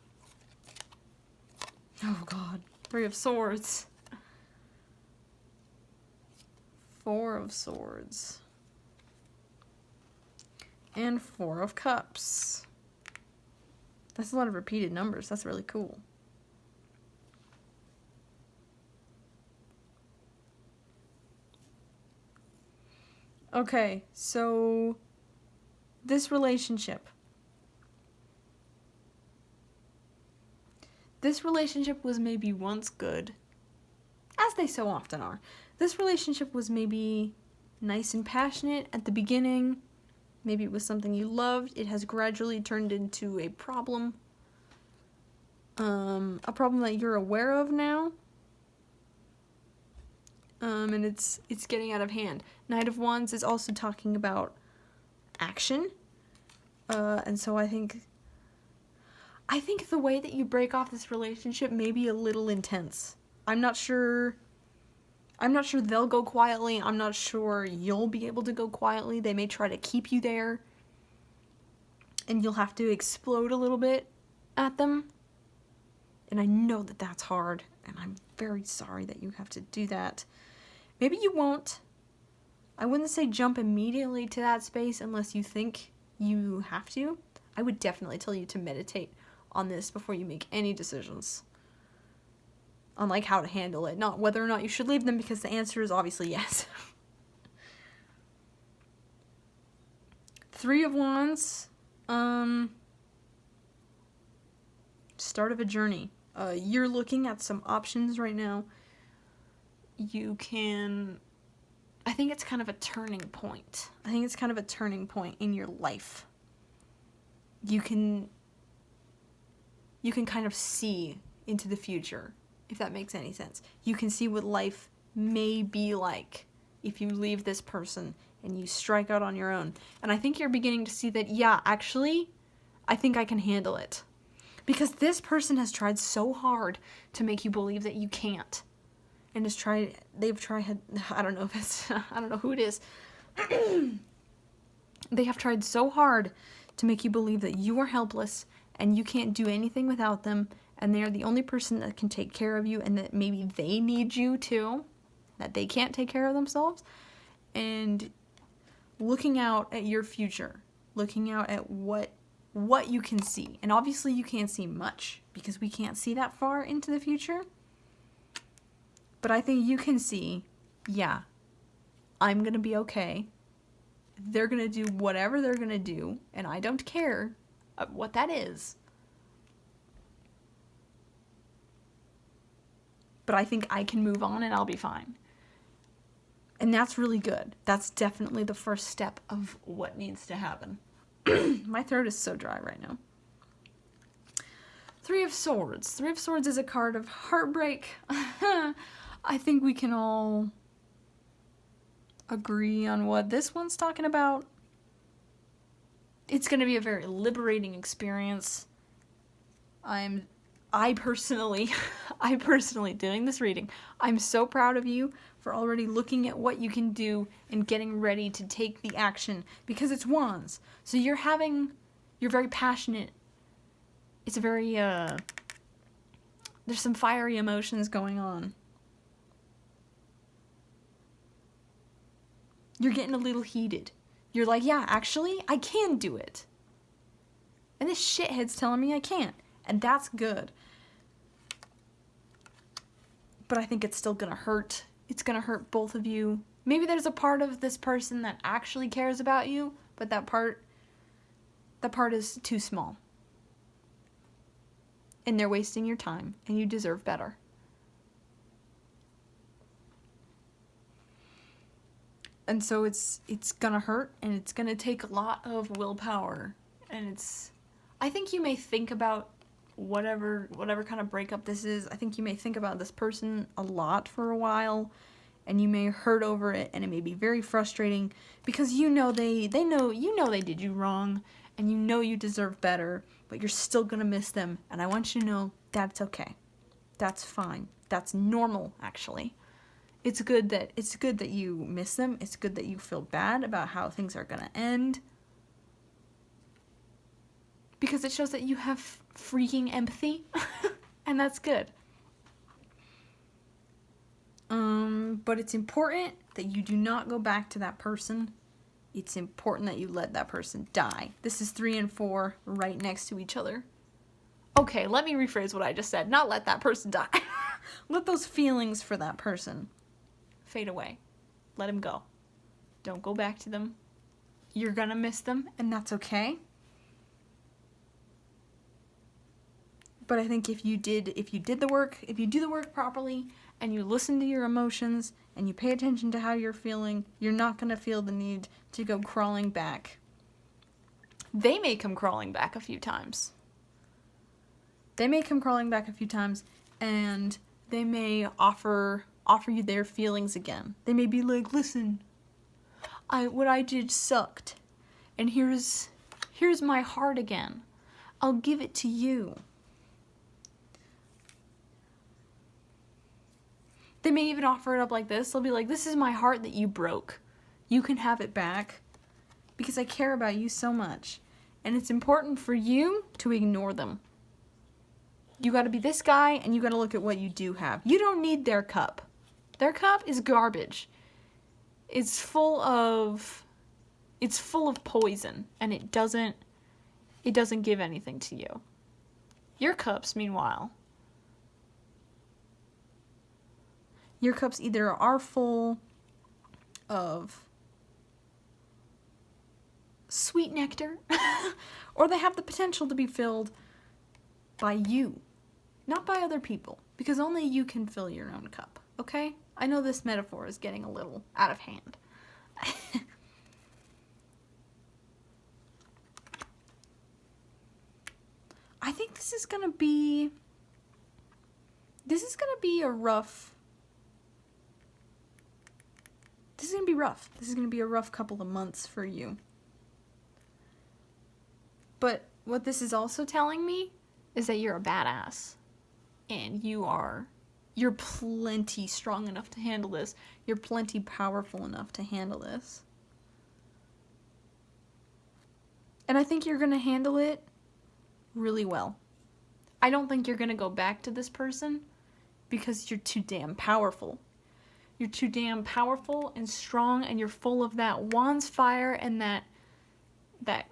[SPEAKER 1] Oh God. 3 of Swords. 4 of Swords. And 4 of Cups. That's a lot of repeated numbers. That's really cool. Okay, so this relationship. This relationship was maybe once good, as they so often are. This relationship was maybe nice and passionate at the beginning. Maybe it was something you loved. It has gradually turned into a problem. A problem that you're aware of now. And it's getting out of hand. Knight of Wands is also talking about action. And so I think the way that you break off this relationship may be a little intense. I'm not sure they'll go quietly. I'm not sure you'll be able to go quietly. They may try to keep you there. And you'll have to explode a little bit at them. And I know that that's hard. And I'm very sorry that you have to do that. Maybe you won't. I wouldn't say jump immediately to that space unless you think you have to. I would definitely tell you to meditate on this before you make any decisions on like how to handle it, not whether or not you should leave them, because the answer is obviously yes. 3 of Wands, start of a journey. You're looking at some options right now. I think it's kind of a turning point. I think it's kind of a turning point in your life. You can kind of see into the future, if that makes any sense. You can see what life may be like if you leave this person and you strike out on your own. And I think you're beginning to see that, yeah, actually, I think I can handle it. Because this person has tried so hard to make you believe that you can't. And they've tried, I don't know who it is. They have tried so hard to make you believe that you are helpless and you can't do anything without them, and they are the only person that can take care of you, and that maybe they need you too, that they can't take care of themselves. And looking out at your future, looking out at what you can see. And obviously you can't see much because we can't see that far into the future. But I think you can see, yeah, I'm going to be okay. They're going to do whatever they're going to do, and I don't care what that is. But I think I can move on and I'll be fine. And that's really good. That's definitely the first step of what needs to happen. My throat is so dry right now. Three of Swords. Three of Swords is a card of heartbreak. I think we can all agree on what this one's talking about. It's going to be a very liberating experience. I personally doing this reading, I'm so proud of you for already looking at what you can do and getting ready to take the action, because it's wands. So you're very passionate. It's a very, there's some fiery emotions going on. You're getting a little heated. You're like, yeah, actually, I can do it. And this shithead's telling me I can't. And that's good. But I think it's still gonna hurt. It's gonna hurt both of you. Maybe there's a part of this person that actually cares about you, but that part is too small. And they're wasting your time, and you deserve better. And so it's gonna hurt, and it's gonna take a lot of willpower. And I think you may think about whatever kind of breakup this is. I think you may think about this person a lot for a while, and you may hurt over it, and it may be very frustrating because you know they did you wrong, and you know you deserve better, but you're still gonna miss them. And I want you to know that's okay. That's fine. That's normal, actually. It's good that you miss them. It's good that you feel bad about how things are gonna end, because it shows that you have freaking empathy, and that's good. But it's important that you do not go back to that person. It's important that you let that person die. This is 3 and 4 right next to each other. Okay, let me rephrase what I just said. Not let that person die. Let those feelings for that person fade away. Let them go. Don't go back to them. You're gonna miss them, and that's okay. But I think if you do the work properly, and you listen to your emotions, and you pay attention to how you're feeling, you're not going to feel the need to go crawling back. They may come crawling back a few times. And they may offer you their feelings again. They may be like, listen, what I did sucked, and here's my heart again. I'll give it to you. They may even offer it up like this. They'll be like, this is my heart that you broke. You can have it back because I care about you so much. And it's important for you to ignore them. You gotta be this guy, and you gotta look at what you do have. You don't need their cup. Their cup is garbage. It's full of poison, and it doesn't give anything to you. Your cups, meanwhile, your cups either are full of sweet nectar, or they have the potential to be filled by you, not by other people, because only you can fill your own cup, okay? I know this metaphor is getting a little out of hand. I think this is gonna be a rough. This is going to be rough. This is going to be a rough couple of months for you. But what this is also telling me is that you're a badass. And you're plenty strong enough to handle this. You're plenty powerful enough to handle this. And I think you're going to handle it really well. I don't think you're going to go back to this person because you're too damn powerful. You're too damn powerful and strong, and you're full of that wand's fire and that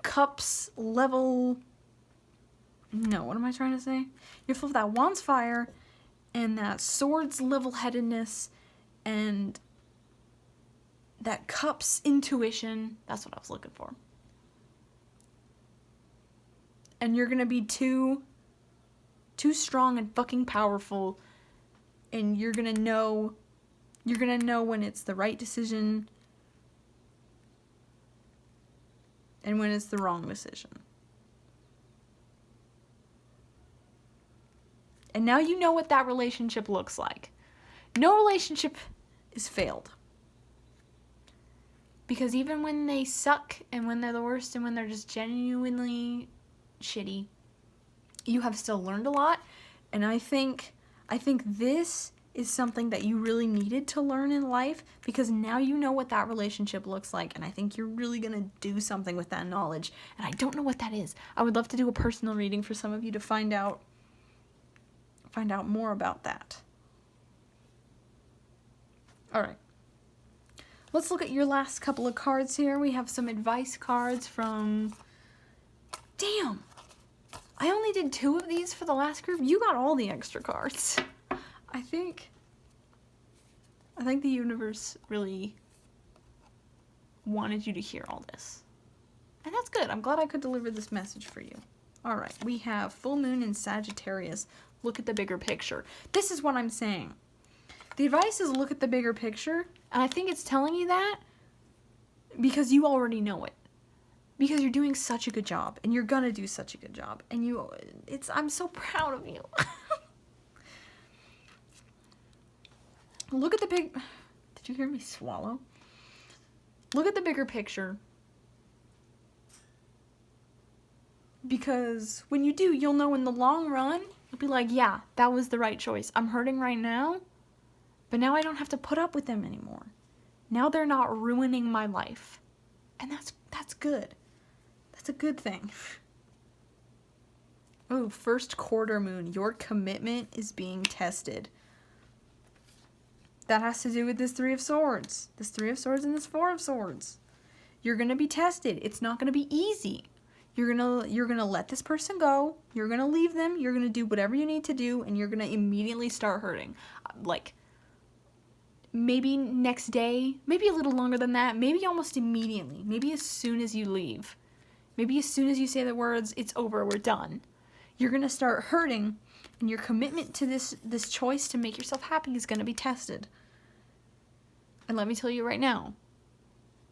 [SPEAKER 1] cups level. No, what am I trying to say? You're full of that wand's fire and that sword's level-headedness and that cups intuition. That's what I was looking for. And you're gonna be too strong and fucking powerful, and you're gonna know You're going to know when it's the right decision and when it's the wrong decision. And now you know what that relationship looks like. No relationship is failed. Because even when they suck and when they're the worst and when they're just genuinely shitty, you have still learned a lot. And I think this is something that you really needed to learn in life, because now you know what that relationship looks like, and I think you're really going to do something with that knowledge. And I don't know what that is. I would love to do a personal reading for some of you to find out more about that. All right. Let's look at your last couple of cards here. We have some advice cards from... Damn! I only did 2 of these for the last group. You got all the extra cards. I think the universe really wanted you to hear all this. And that's good. I'm glad I could deliver this message for you. All right. We have full moon in Sagittarius. Look at the bigger picture. This is what I'm saying. The advice is look at the bigger picture, and I think it's telling you that because you already know it. Because you're doing such a good job, and you're gonna do such a good job, and I'm so proud of you. Look at the big... Did you hear me swallow? Look at the bigger picture. Because when you do, you'll know in the long run, you'll be like, yeah, that was the right choice. I'm hurting right now, but now I don't have to put up with them anymore. Now they're not ruining my life. And that's good. That's a good thing. Oh, first quarter moon. Your commitment is being tested. That has to do with this 3 of Swords. This 3 of Swords and this 4 of Swords. You're going to be tested. It's not going to be easy. You're going to let this person go. You're going to leave them. You're going to do whatever you need to do, and you're going to immediately start hurting. Like, maybe next day, maybe a little longer than that, maybe almost immediately, maybe as soon as you leave. Maybe as soon as you say the words, it's over, we're done. You're going to start hurting, and your commitment to this choice to make yourself happy is going to be tested. And let me tell you right now,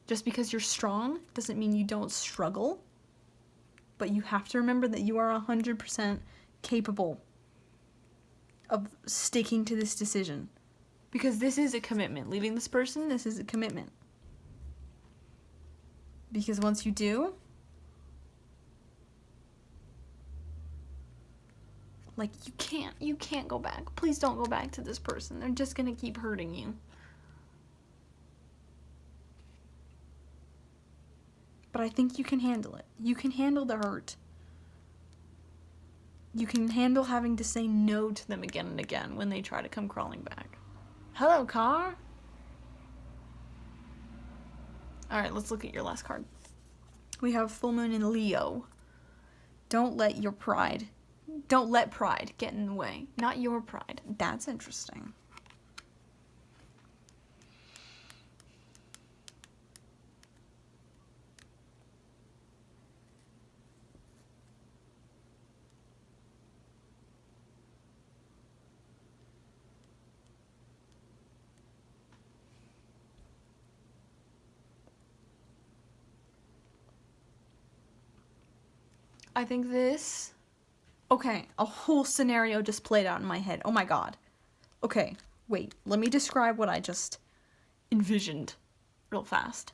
[SPEAKER 1] just because you're strong doesn't mean you don't struggle, but you have to remember that you are 100% capable of sticking to this decision. Because this is a commitment. Leaving this person, this is a commitment. Because once you do, like, you can't go back. Please don't go back to this person. They're just gonna keep hurting you. But I think you can handle it. You can handle the hurt. You can handle having to say no to them again and again when they try to come crawling back. Hello, car. All right, let's look at your last card. We have full moon in Leo. Don't let pride get in the way. Not your pride. That's interesting. I think this... Okay, a whole scenario just played out in my head. Oh my god. Okay, wait. Let me describe what I just envisioned real fast.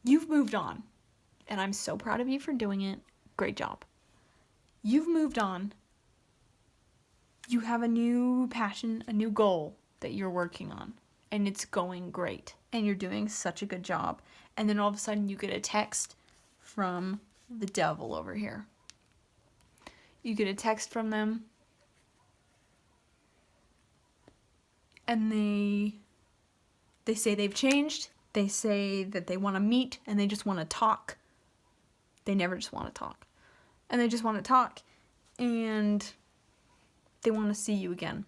[SPEAKER 1] You've moved on, and I'm so proud of you for doing it. Great job. You've moved on. You have a new passion, a new goal that you're working on, and it's going great, and you're doing such a good job. And then all of a sudden you get a text from the devil over here. You get a text from them, and they say they've changed. They say that they want to meet, and they just want to talk. They never just want to talk. And they just want to talk, and they want to see you again.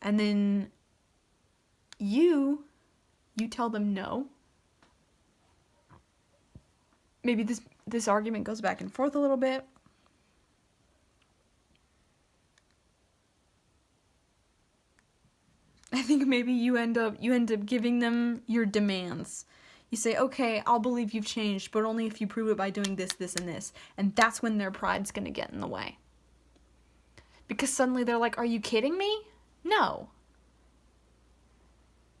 [SPEAKER 1] And then you tell them no. Maybe this argument goes back and forth a little bit. think maybe you end up giving them your demands. You say, okay, I'll believe you've changed, but only if you prove it by doing this, this, and this. And that's when their pride's gonna get in the way. Because suddenly they're like, are you kidding me? No.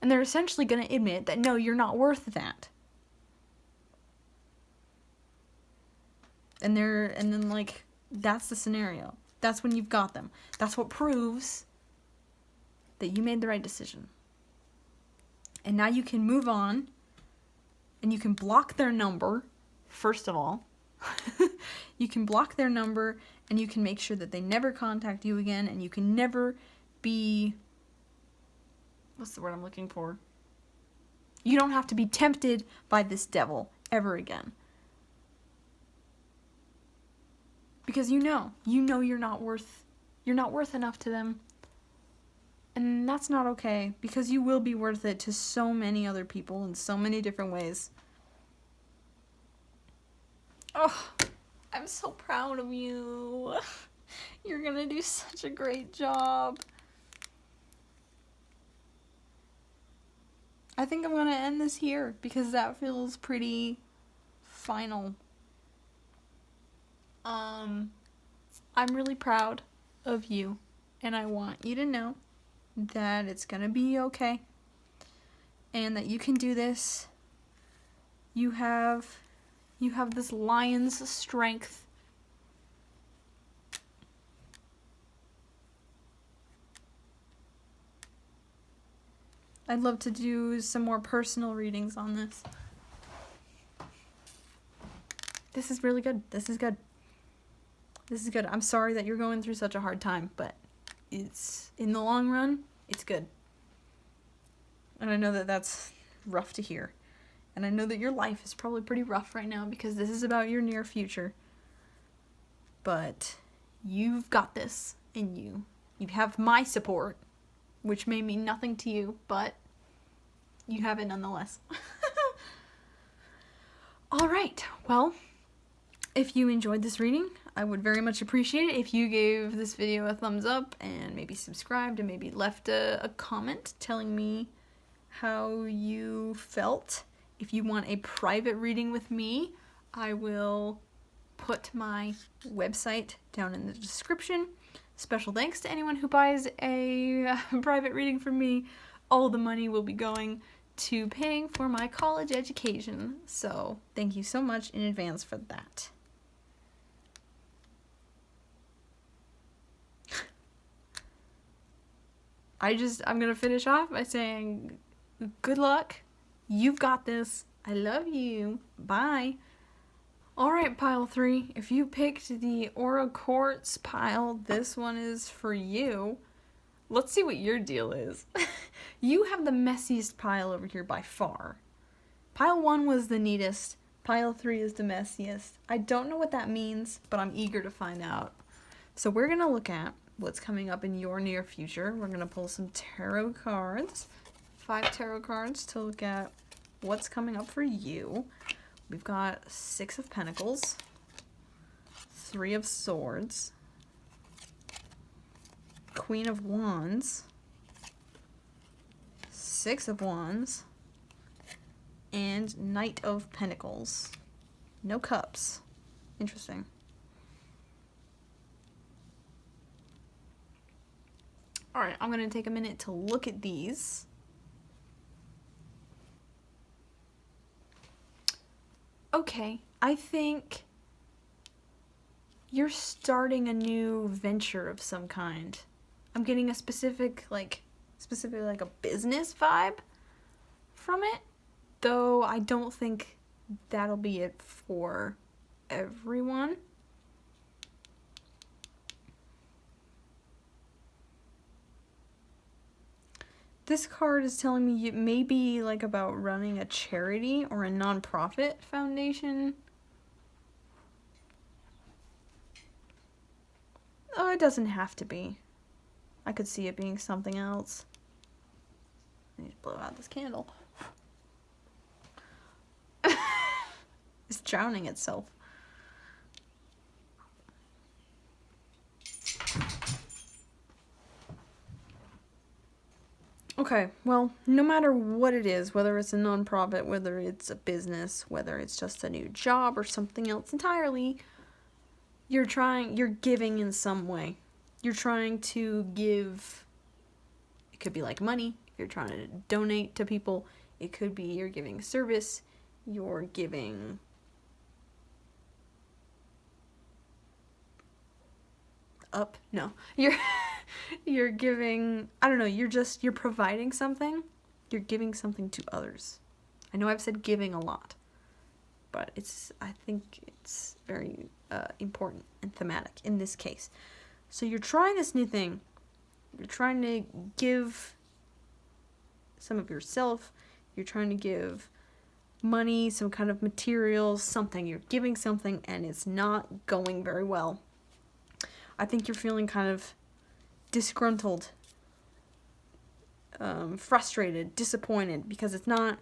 [SPEAKER 1] And they're essentially gonna admit that, no, you're not worth that. And then like, that's the scenario. That's when you've got them. That's what proves that you made the right decision. And now you can move on, and you can block their number, first of all. You can block their number, and you can make sure that they never contact you again, and you can never be... What's the word I'm looking for? You don't have to be tempted by this devil ever again. Because you know you're not worth enough to them. And that's not okay, because you will be worth it to so many other people in so many different ways. Oh, I'm so proud of you. You're gonna do such a great job. I think I'm gonna end this here, because that feels pretty final. I'm really proud of you, and I want you to know that it's gonna be okay, and that you can do this. You have this lion's strength. I'd love to do some more personal readings on this. This is really good. This is good. This is good. I'm sorry that you're going through such a hard time, but it's, in the long run, it's good. And I know that that's rough to hear. And I know that your life is probably pretty rough right now, because this is about your near future. But you've got this, and you have my support, which may mean nothing to you, but you have it nonetheless. All right, well, if you enjoyed this reading, I would very much appreciate it if you gave this video a thumbs up, and maybe subscribed, and maybe left a comment telling me how you felt. If you want a private reading with me, I will put my website down in the description. Special thanks to anyone who buys a private reading from me. All the money will be going to paying for my college education. So thank you so much in advance for that. I'm gonna finish off by saying good luck. You've got this. I love you. Bye. Alright, pile 3. If you picked the Aura Quartz pile, this one is for you. Let's see what your deal is. You have the messiest pile over here by far. Pile 1 was the neatest. Pile 3 is the messiest. I don't know what that means, but I'm eager to find out. So we're going to look at what's coming up in your near future. We're going to pull some tarot cards. 5 tarot cards to look at what's coming up for you. We've got 6 of Pentacles, 3 of Swords, Queen of Wands, 6 of Wands, and Knight of Pentacles. No cups. Interesting. Alright, I'm going to take a minute to look at these. Okay, I think you're starting a new venture of some kind. I'm getting a specific like a business vibe from it, though I don't think that'll be it for everyone. This card is telling me it may be like about running a charity or a nonprofit foundation. Oh, it doesn't have to be. I could see it being something else. I need to blow out this candle. It's drowning itself. Okay, well, no matter what it is, whether it's a nonprofit, whether it's a business, whether it's just a new job or something else entirely, you're giving in some way. You're trying to give, it could be like money, if you're trying to donate to people, it could be you're giving service, you're giving up, no, you're giving, I don't know, you're providing something, you're giving something to others. I know I've said giving a lot, but I think it's very important and thematic in this case. So you're trying this new thing, you're trying to give some of yourself, you're trying to give money, some kind of materials, something, you're giving something, and it's not going very well. I think you're feeling kind of disgruntled, frustrated, disappointed, because it's not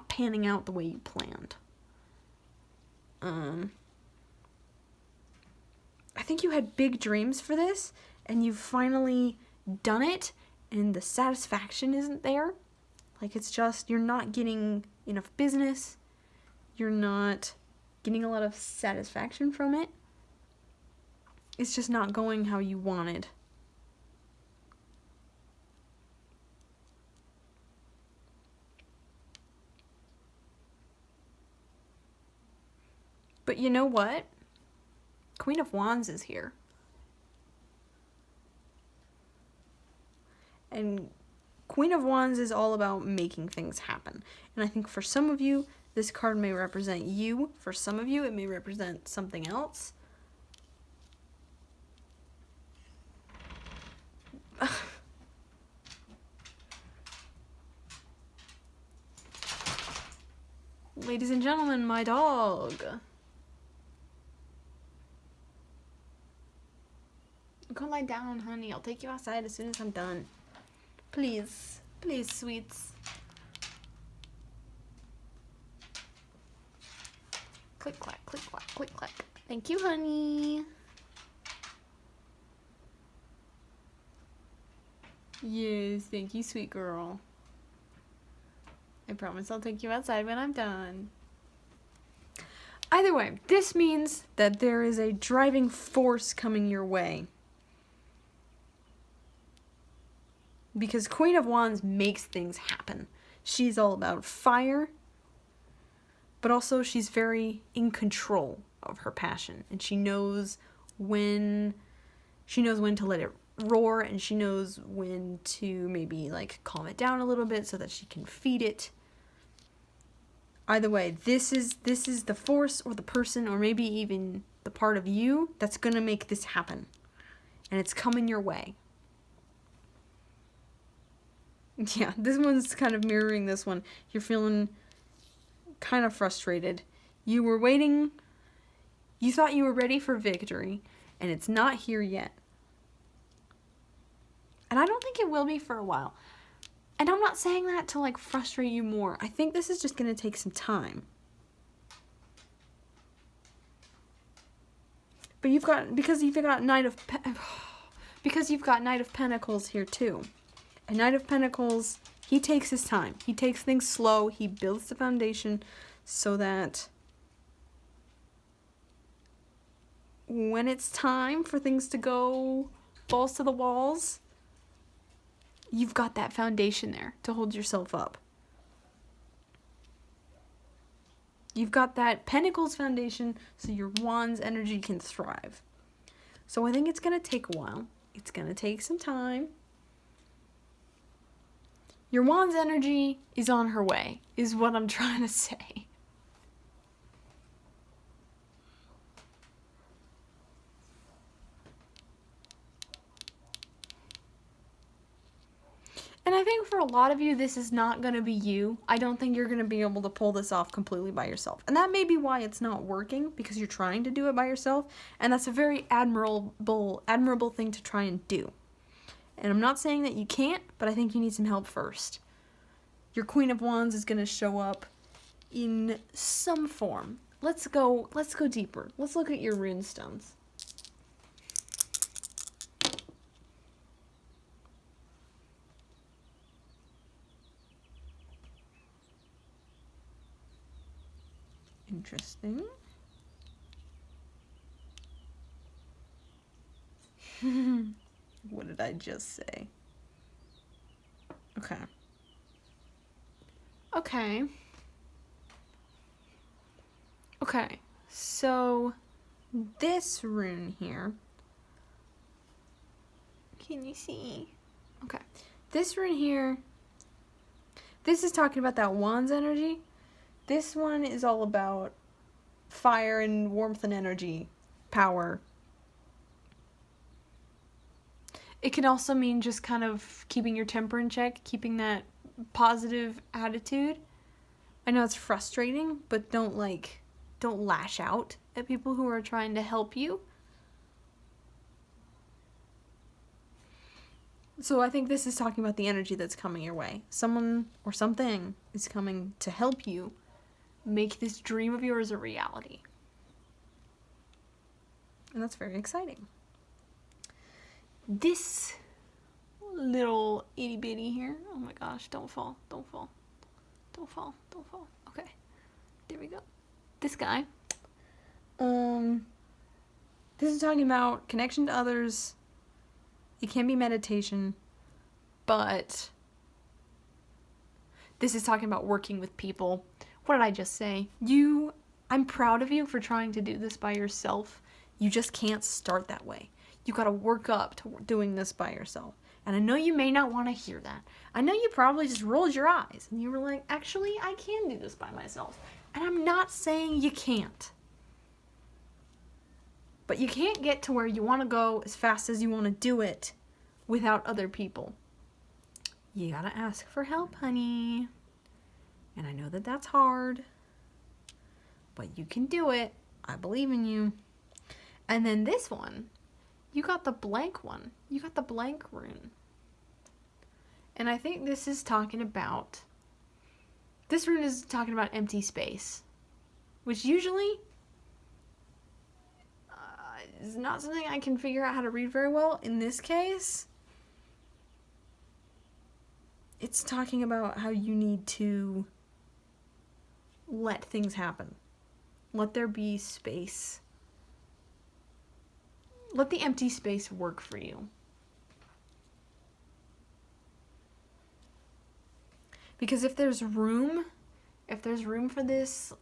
[SPEAKER 1] panning out the way you planned. I think you had big dreams for this, and you've finally done it, and the satisfaction isn't there. Like, it's just, you're not getting enough business, you're not getting a lot of satisfaction from it. It's just not going how you wanted. But you know what? Queen of Wands is here. And Queen of Wands is all about making things happen. And I think for some of you, this card may represent you. For some of you, it may represent something else. Ladies and gentlemen, my dog. Come lie down, honey. I'll take you outside as soon as I'm done. Please. Please, sweets. Click, clack, click, clack, click, clack. Thank you, honey. Yes, thank you, sweet girl. I promise I'll take you outside when I'm done. Either way, this means that there is a driving force coming your way. Because Queen of Wands makes things happen. She's all about fire, but also she's very in control of her passion, and she knows when to let it roar, and she knows when to maybe like calm it down a little bit so that she can feed it. Either way, this is the force or the person or maybe even the part of you that's gonna make this happen, and it's coming your way. Yeah, this one's kind of mirroring this one. You're feeling kind of frustrated. You were waiting, you thought you were ready for victory, and it's not here yet. And I don't think it will be for a while. And I'm not saying that to like frustrate you more. I think this is just going to take some time. But because you've got Knight of Pentacles here too. A Knight of Pentacles, he takes his time. He takes things slow. He builds the foundation so that when it's time for things to go balls to the walls, you've got that foundation there to hold yourself up. You've got that Pentacles foundation so your Wands energy can thrive. So I think it's going to take a while. It's going to take some time. Your Wands energy is on her way, is what I'm trying to say. And I think for a lot of you, this is not going to be you. I don't think you're going to be able to pull this off completely by yourself. And that may be why it's not working, because you're trying to do it by yourself. And that's a very admirable thing to try and do. And I'm not saying that you can't, but I think you need some help first. Your Queen of Wands is going to show up in some form. Let's go deeper. Let's look at your rune stones. Interesting. What did I just say? Okay. Okay, so this rune here, can you see? Okay, this rune here, this is talking about that wand's energy. This one is all about fire and warmth and energy, power. It can also mean just kind of keeping your temper in check, keeping that positive attitude. I know it's frustrating, but don't lash out at people who are trying to help you. So I think this is talking about the energy that's coming your way. Someone or something is coming to help you make this dream of yours a reality. And that's very exciting. This little itty bitty here. Oh my gosh, don't fall. Okay, there we go. This guy. This is talking about connection to others. It can be meditation, but this is talking about working with people. What did I just say? I'm proud of you for trying to do this by yourself. You just can't start that way. You gotta work up to doing this by yourself. And I know you may not want to hear that. I know you probably just rolled your eyes and you were like, actually, I can do this by myself. And I'm not saying you can't. But you can't get to where you want to go as fast as you want to do it without other people. You gotta ask for help, honey. And I know that that's hard. But you can do it. I believe in you. And then this one. You got the blank one. You got the blank rune. And I think this is talking about... This rune is talking about empty space. Which usually... is not something I can figure out how to read very well. In this case... It's talking about how you need to... let things happen. Let there be space. Let the empty space work for you. Because if there's room for this,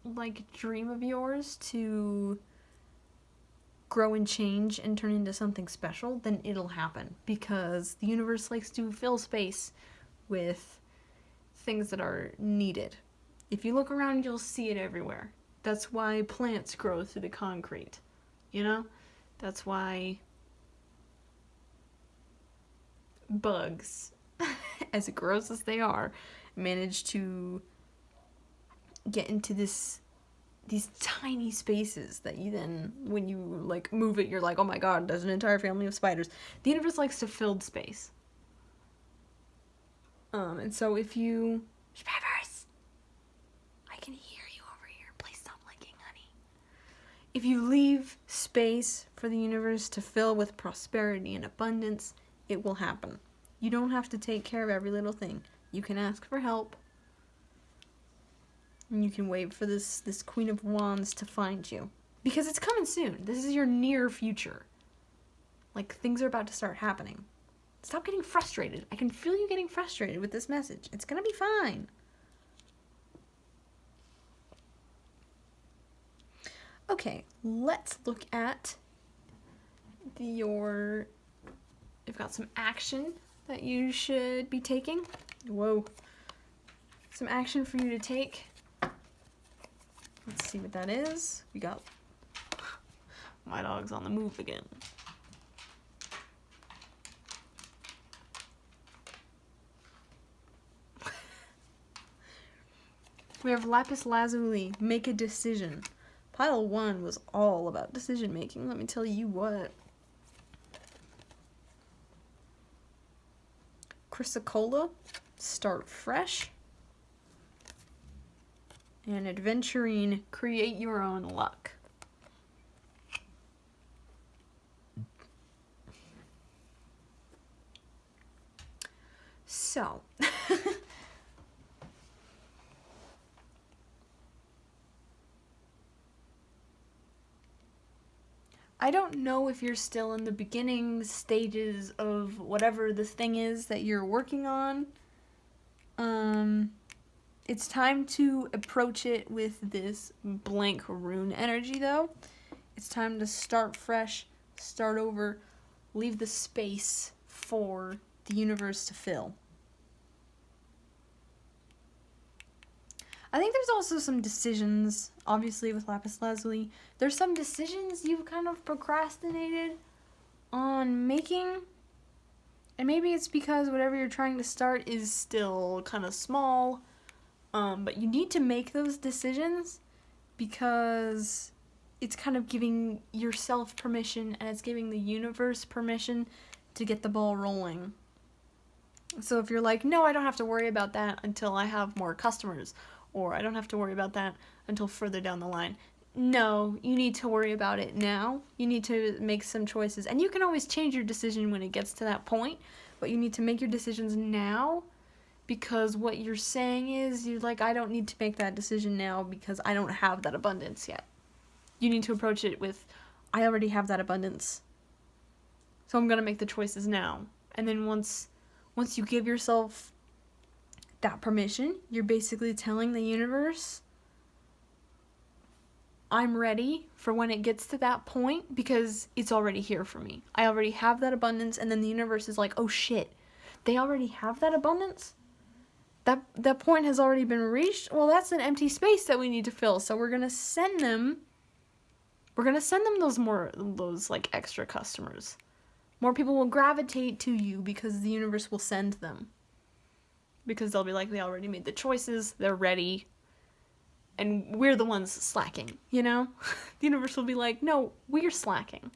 [SPEAKER 1] dream of yours to grow and change and turn into something special, then it'll happen. Because the universe likes to fill space with things that are needed. If you look around, you'll see it everywhere. That's why plants grow through the concrete, you know? That's why bugs, as gross as they are, manage to get into these tiny spaces that you then, when you move it, you're like, oh my god, there's an entire family of spiders. The universe likes to fill space. And so if you... Spivers! I can hear you over here. Please stop licking, honey. If you leave space for the universe to fill with prosperity and abundance, it will happen. You don't have to take care of every little thing. You can ask for help. And you can wait for this Queen of Wands to find you. Because it's coming soon. This is your near future. Things are about to start happening. Stop getting frustrated. I can feel you getting frustrated with this message. It's gonna be fine. Okay, let's look at you've got some action that you should be taking. Whoa. Some action for you to take. Let's see what that is. We got... My dog's on the move again. We have lapis lazuli. Make a decision. Pile 1 was all about decision making. Let me tell you what. Chrysocolla. Start fresh. And adventuring. Create your own luck. So. I don't know if you're still in the beginning stages of whatever this thing is that you're working on. It's time to approach it with this blank rune energy, though. It's time to start fresh, start over, leave the space for the universe to fill. I think there's also some decisions, obviously with Lapis Lazuli, there's some decisions you've kind of procrastinated on making. And maybe it's because whatever you're trying to start is still kind of small. But you need to make those decisions because it's kind of giving yourself permission and it's giving the universe permission to get the ball rolling. So if you're like, no, I don't have to worry about that until I have more customers, or I don't have to worry about that until further down the line. No, you need to worry about it now. You need to make some choices. And you can always change your decision when it gets to that point, but you need to make your decisions now, because what you're saying is, you're like, I don't need to make that decision now because I don't have that abundance yet. You need to approach it with, I already have that abundance, so I'm going to make the choices now. And then once you give yourself that permission, you're basically telling the universe, I'm ready for when it gets to that point because it's already here for me. I already have that abundance. And then the universe is like, oh shit, they already have that abundance? That point has already been reached? Well, that's an empty space that we need to fill. So we're going to send them those like extra customers. More people will gravitate to you because the universe will send them. Because they'll be like, they already made the choices, they're ready, and we're the ones slacking, you know? The universe will be like, no, we're slacking.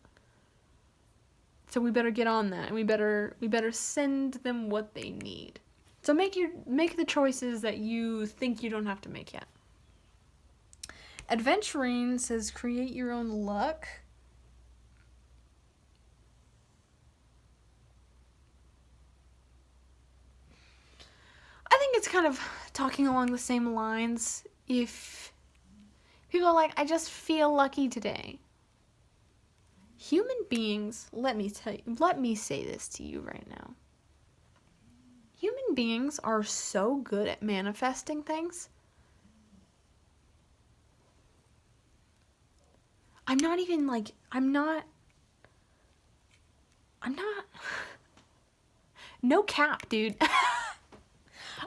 [SPEAKER 1] So we better get on that, and we better send them what they need. So make the choices that you think you don't have to make yet. Adventuring says create your own luck. I think it's kind of talking along the same lines. If people are like, I just feel lucky today. Human beings, let me say this to you right now. Human beings are so good at manifesting things. No cap, dude.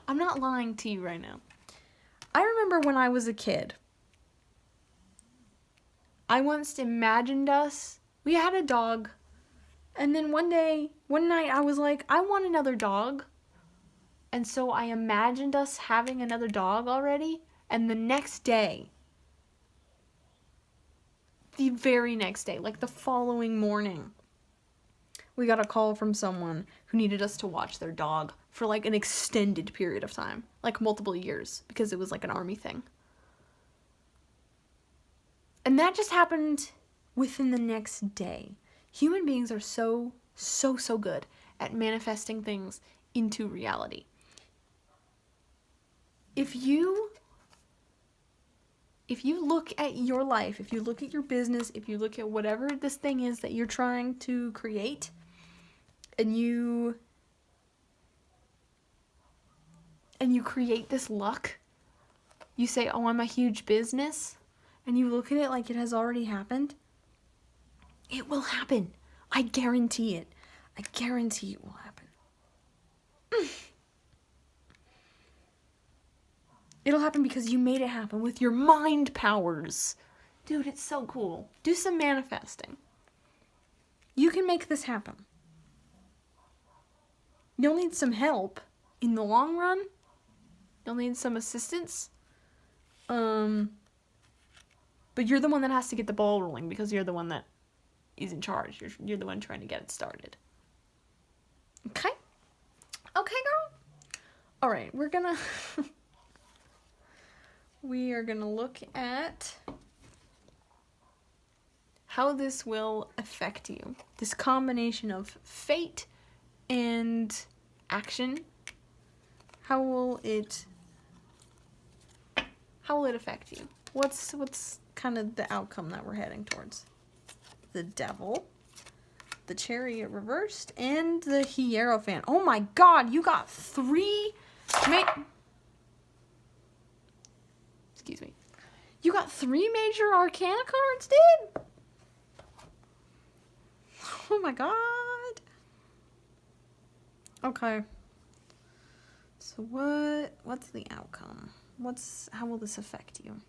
[SPEAKER 1] I'm not lying to you right now. I remember when I was a kid, I once imagined we had a dog, and then one night I was like, I want another dog. And so I imagined us having another dog already, and the very next day, like the following morning, we got a call from someone who needed us to watch their dog for like an extended period of time, like multiple years, because it was like an army thing. And that just happened within the next day. Human beings are so good at manifesting things into reality. If you look at your life, if you look at your business, if you look at whatever this thing is that you're trying to create, and you create this luck, you say, oh, I'm a huge business, and you look at it like it has already happened, it will happen. I guarantee it. I guarantee it will happen. It'll happen because you made it happen with your mind powers. Dude, it's so cool. Do some manifesting. You can make this happen. You'll need some help in the long run. You'll need some assistance. But you're the one that has to get the ball rolling because you're the one that is in charge. You're the one trying to get it started. Okay? Okay, girl? All right, we are gonna look at how this will affect you. This combination of fate and action. How will it affect you? What's kind of the outcome that we're heading towards? the Devil, the Chariot reversed, and the Hierophant. Oh my god, you got 3... Excuse me. You got 3 major arcana cards, dude? Oh my god. Okay. So what's the outcome? How will this affect you?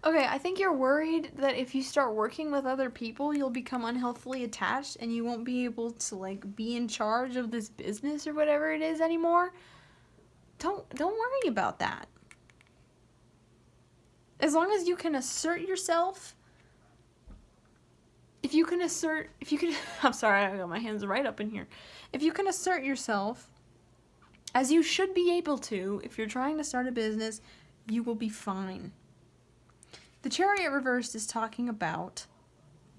[SPEAKER 1] Okay, I think you're worried that if you start working with other people, you'll become unhealthily attached and you won't be able to, like, be in charge of this business or whatever it is anymore. Don't worry about that. As long as you can assert yourself, I'm sorry, I got my hands right up in here. If you can assert yourself, as you should be able to, if you're trying to start a business, you will be fine. The Chariot reversed is talking about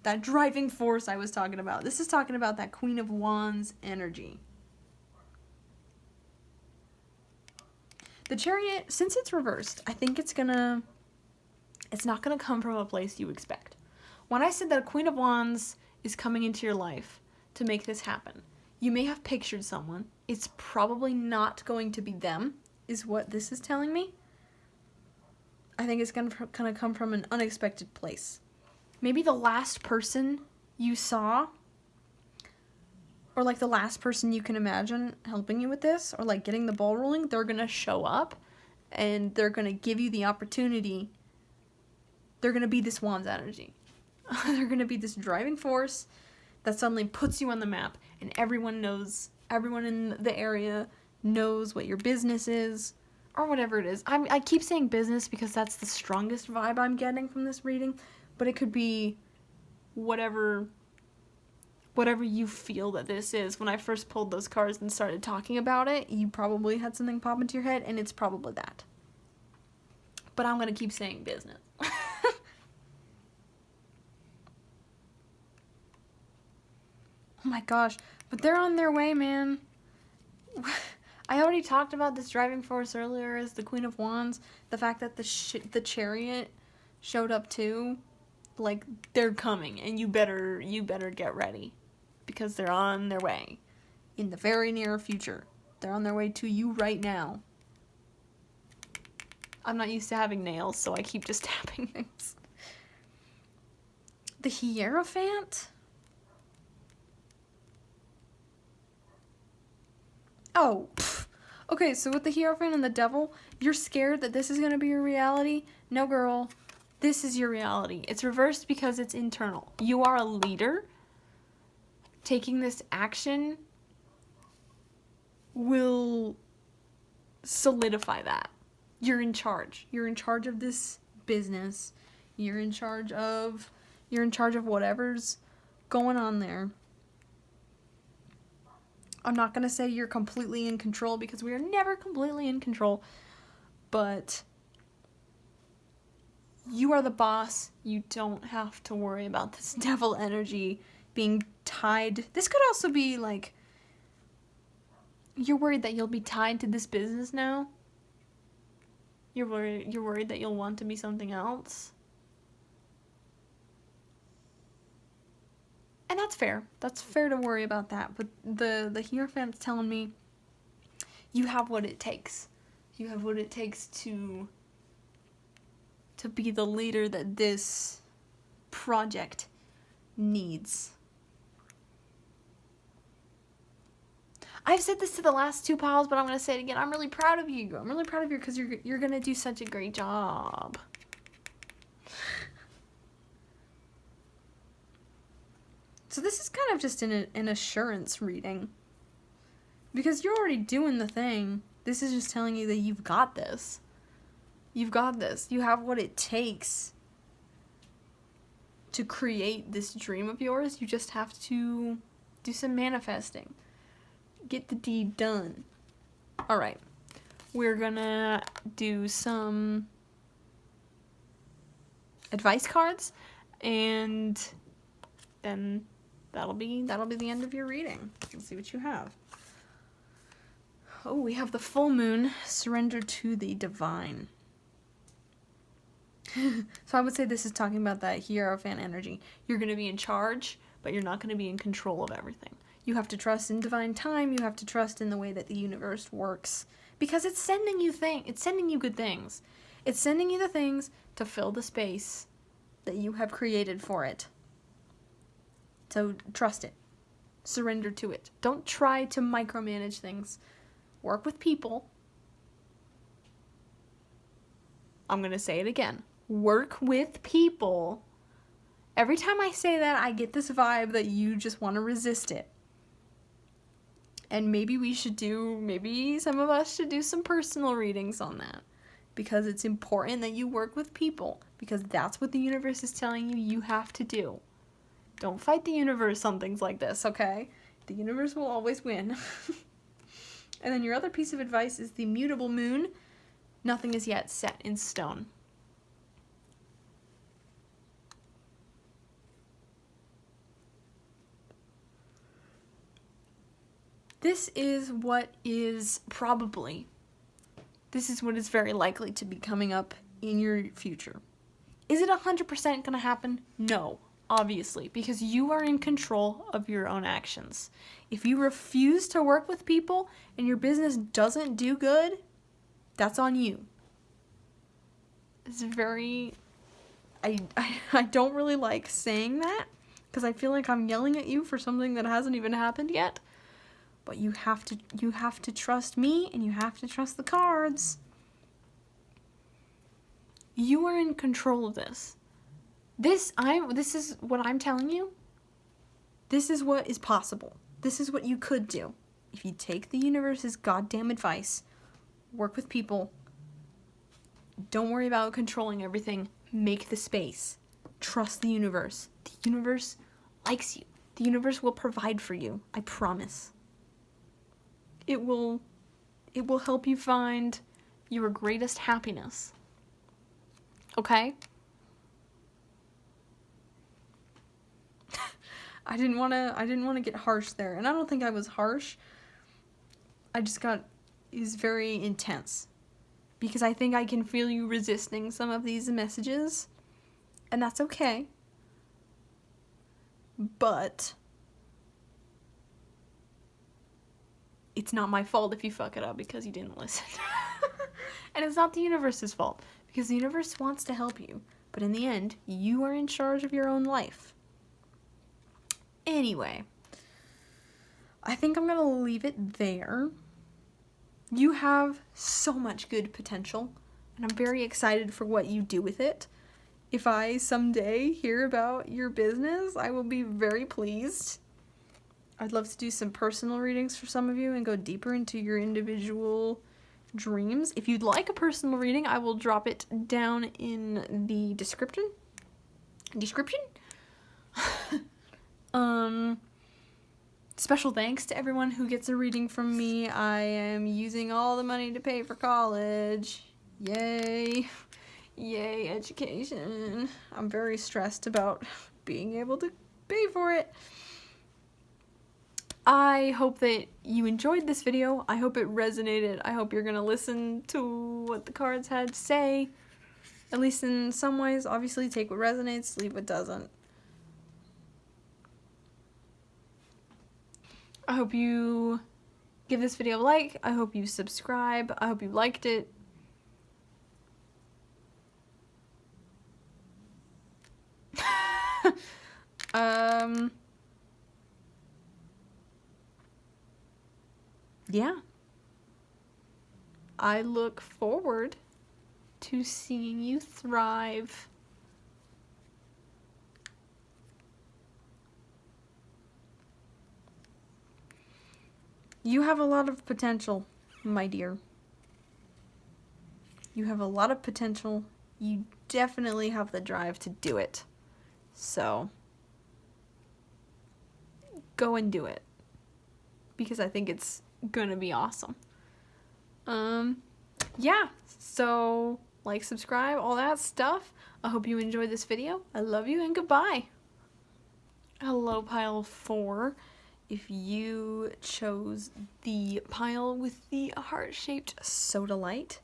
[SPEAKER 1] that driving force I was talking about. This is talking about that Queen of Wands energy. The Chariot, since it's reversed, I think it's not gonna come from a place you expect. When I said that a Queen of Wands is coming into your life to make this happen, you may have pictured someone. It's probably not going to be them, is what this is telling me. I think it's gonna come from an unexpected place. Maybe the last person you saw, or like the last person you can imagine helping you with this, or like getting the ball rolling, they're gonna show up and they're gonna give you the opportunity. They're gonna be this Wands energy. They're gonna be this driving force that suddenly puts you on the map, and everyone in the area knows what your business is, or whatever it is. I keep saying business because that's the strongest vibe I'm getting from this reading, but it could be whatever you feel that this is. When I first pulled those cards and started talking about it, you probably had something pop into your head, and it's probably that. But I'm gonna keep saying business. Oh my gosh, but they're on their way, man. I already talked about this driving force earlier as the Queen of Wands. The fact that the Chariot showed up too. Like, they're coming, and you better get ready. Because they're on their way. In the very near future. They're on their way to you right now. I'm not used to having nails, so I keep just tapping things. The Hierophant? Oh, okay, so with the Hierophant and the Devil, you're scared that this is going to be your reality? No, girl. This is your reality. It's reversed because it's internal. You are a leader. Taking this action will solidify that. You're in charge. You're in charge of this business. You're in charge of whatever's going on there. I'm not going to say you're completely in control because we are never completely in control, but you are the boss. You don't have to worry about this devil energy being tied. This could also be like, you're worried that you'll be tied to this business now. You're worried that you'll want to be something else. And that's fair. That's fair to worry about that. But the Hierophant's telling me you have what it takes. You have what it takes to be the leader that this project needs. I've said this to the last 2 piles, but I'm going to say it again. I'm really proud of you. I'm really proud of you because you're going to do such a great job. So this is kind of just an assurance reading. Because you're already doing the thing. This is just telling you that you've got this. You've got this. You have what it takes to create this dream of yours. You just have to do some manifesting. Get the deed done. Alright. We're gonna do some advice cards. And then that'll be the end of your reading. Let's see what you have. Oh, we have the full moon, surrender to the divine. So I would say this is talking about that Hierophant energy. You're going to be in charge, but you're not going to be in control of everything. You have to trust in divine time. You have to trust in the way that the universe works, because it's sending you it's sending you good things. It's sending you the things to fill the space that you have created for it. So trust it. Surrender to it. Don't try to micromanage things. Work with people. I'm going to say it again. Work with people. Every time I say that, I get this vibe that you just want to resist it. And maybe some of us should do some personal readings on that. Because it's important that you work with people. Because that's what the universe is telling you have to do. Don't fight the universe on things like this, okay? The universe will always win. And then your other piece of advice is the mutable moon. Nothing is yet set in stone. This is what is very likely to be coming up in your future. Is it 100% going to happen? No, obviously, because you are in control of your own actions. If you refuse to work with people and your business doesn't do good, that's on you. It's I don't really like saying that, because I feel like I'm yelling at you for something that hasn't even happened yet. But you have to trust me, and you have to trust the cards. You are in control of this. This is what I'm telling you. This is what is possible. This is what you could do. If you take the universe's goddamn advice, work with people, don't worry about controlling everything, make the space. Trust the universe. The universe likes you. The universe will provide for you. I promise. It will help you find your greatest happiness. Okay? I didn't want to get harsh there, and I don't think I was harsh. Is very intense, because I think I can feel you resisting some of these messages, and that's okay. But it's not my fault if you fuck it up because you didn't listen. And it's not the universe's fault, because the universe wants to help you. But in the end, you are in charge of your own life. Anyway, I think I'm going to leave it there. You have so much good potential, and I'm very excited for what you do with it. If I someday hear about your business, I will be very pleased. I'd love to do some personal readings for some of you and go deeper into your individual dreams. If you'd like a personal reading, I will drop it down in the description. Special thanks to everyone who gets a reading from me. I am using all the money to pay for college. Yay. Yay, education. I'm very stressed about being able to pay for it. I hope that you enjoyed this video. I hope it resonated. I hope you're going to listen to what the cards had to say. At least in some ways. Obviously, take what resonates, leave what doesn't. I hope you give this video a like. I hope you subscribe. I hope you liked it. Yeah. I look forward to seeing you thrive. You have a lot of potential, my dear. You have a lot of potential. You definitely have the drive to do it. So, go and do it. Because I think it's gonna be awesome. Yeah. So, like, subscribe, all that stuff. I hope you enjoyed this video. I love you and goodbye. Hello, Pile 4. if you chose the pile with the heart-shaped Sodalite,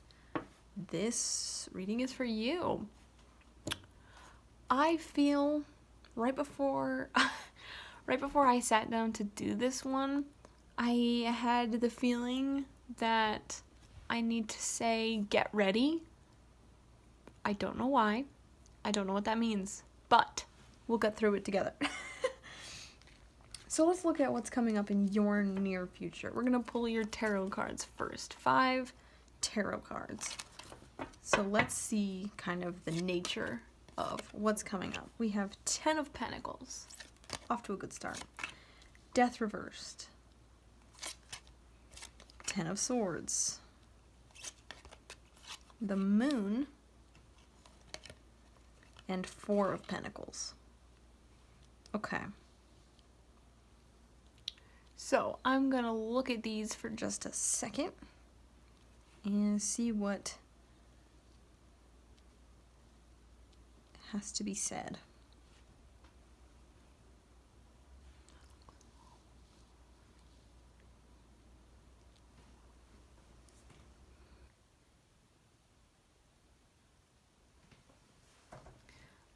[SPEAKER 1] this reading is for you. I feel right before I sat down to do this one, I had the feeling that I need to say get ready. I don't know why. I don't know what that means, but we'll get through it together. So let's look at what's coming up in your near future. We're going to pull your tarot cards first. 5 tarot cards. So let's see kind of the nature of what's coming up. We have 10 of Pentacles. Off to a good start. Death reversed. 10 of Swords. The Moon. And 4 of Pentacles. Okay. So I'm gonna look at these for just a second and see what has to be said.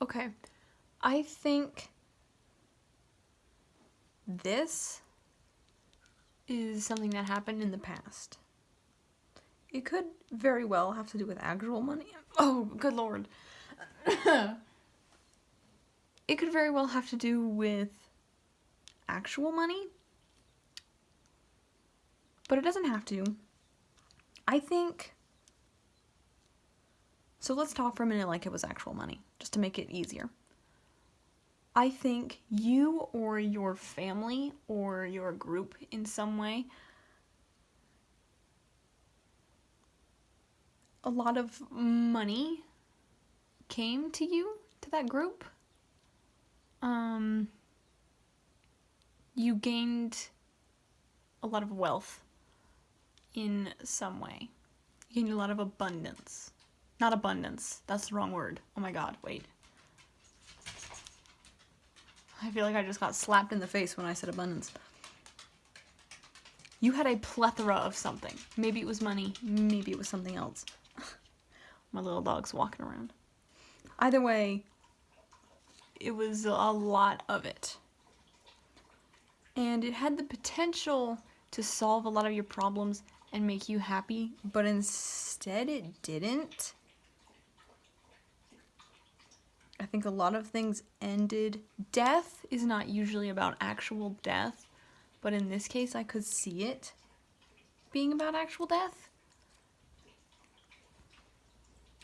[SPEAKER 1] Okay, I think this is something that happened in the past. It could very well have to do with actual money. Oh, good lord. It could very well have to do with actual money, but it doesn't have to. I think... So let's talk for a minute like it was actual money, just to make it easier. I think you or your family or your group in some way, a lot of money came to you, to that group. You gained a lot of wealth in some way. You gained a lot of abundance. Not abundance, that's the wrong word. Oh my god, wait. I feel like I just got slapped in the face when I said abundance. You had a plethora of something. Maybe it was money, maybe it was something else. My little dog's walking around. Either way, it was a lot of it. And it had the potential to solve a lot of your problems and make you happy, but instead it didn't. I think a lot of things ended. Death is not usually about actual death, but in this case I could see it being about actual death.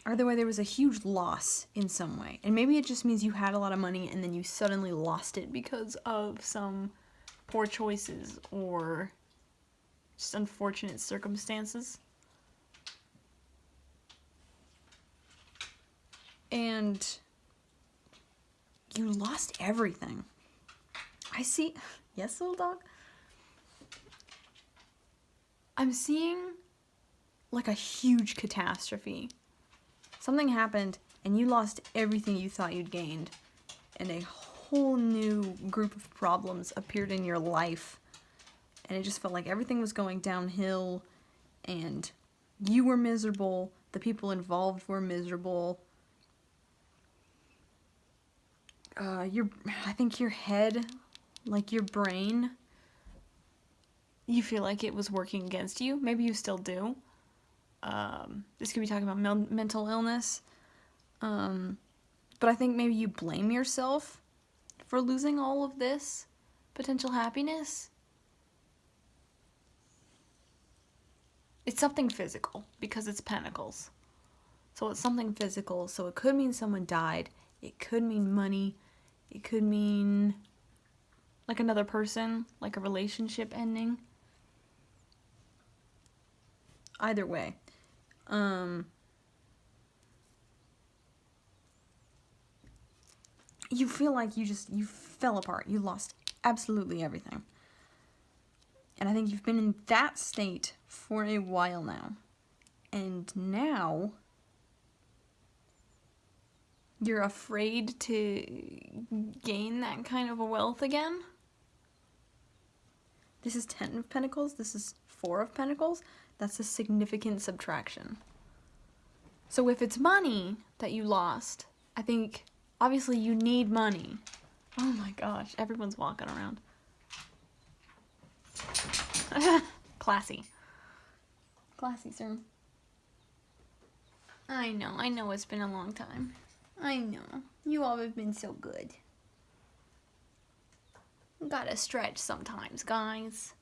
[SPEAKER 1] Either way, there was a huge loss in some way. And maybe it just means you had a lot of money and then you suddenly lost it because of some poor choices or just unfortunate circumstances. And you lost everything. I see... Yes, little dog? I'm seeing like a huge catastrophe. Something happened and you lost everything you thought you'd gained. And a whole new group of problems appeared in your life. And it just felt like everything was going downhill. And you were miserable. The people involved were miserable. I think your head, like your brain, you feel like it was working against you. Maybe you still do. This could be talking about mental illness. But I think maybe you blame yourself for losing all of this potential happiness. It's something physical because it's Pentacles. So it's something physical. So it could mean someone died. It could mean money. It could mean like another person, like a relationship ending. Either way. You feel like you fell apart. You lost absolutely everything. And I think you've been in that state for a while now. And now you're afraid to gain that kind of a wealth again. This is 10 of Pentacles. This is 4 of Pentacles. That's a significant subtraction. So if it's money that you lost, I think obviously you need money. Oh my gosh, everyone's walking around. Classy. Classy, sir. I know it's been a long time. I know. You all have been so good. You gotta stretch sometimes, guys.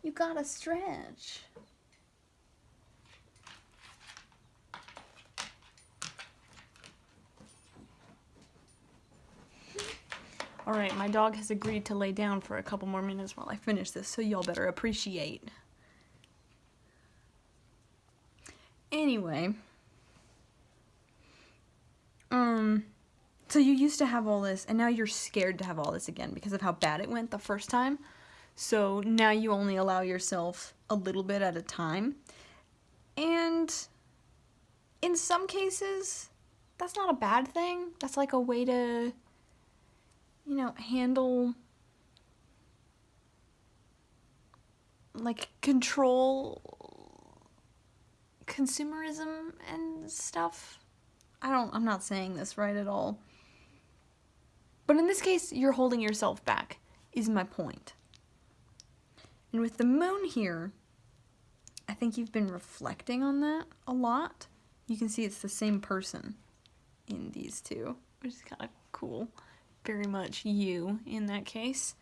[SPEAKER 1] You gotta stretch. Alright, my dog has agreed to lay down for a couple more minutes while I finish this, so y'all better appreciate. Anyway. So you used to have all this, and now you're scared to have all this again because of how bad it went the first time. So now you only allow yourself a little bit at a time. And in some cases, that's not a bad thing. That's like a way to, you know, handle, like, control consumerism and stuff. I'm not saying this right at all. But in this case, you're holding yourself back, is my point. And with the moon here, I think you've been reflecting on that a lot. You can see it's the same person in these two, which is kind of cool. Very much you in that case.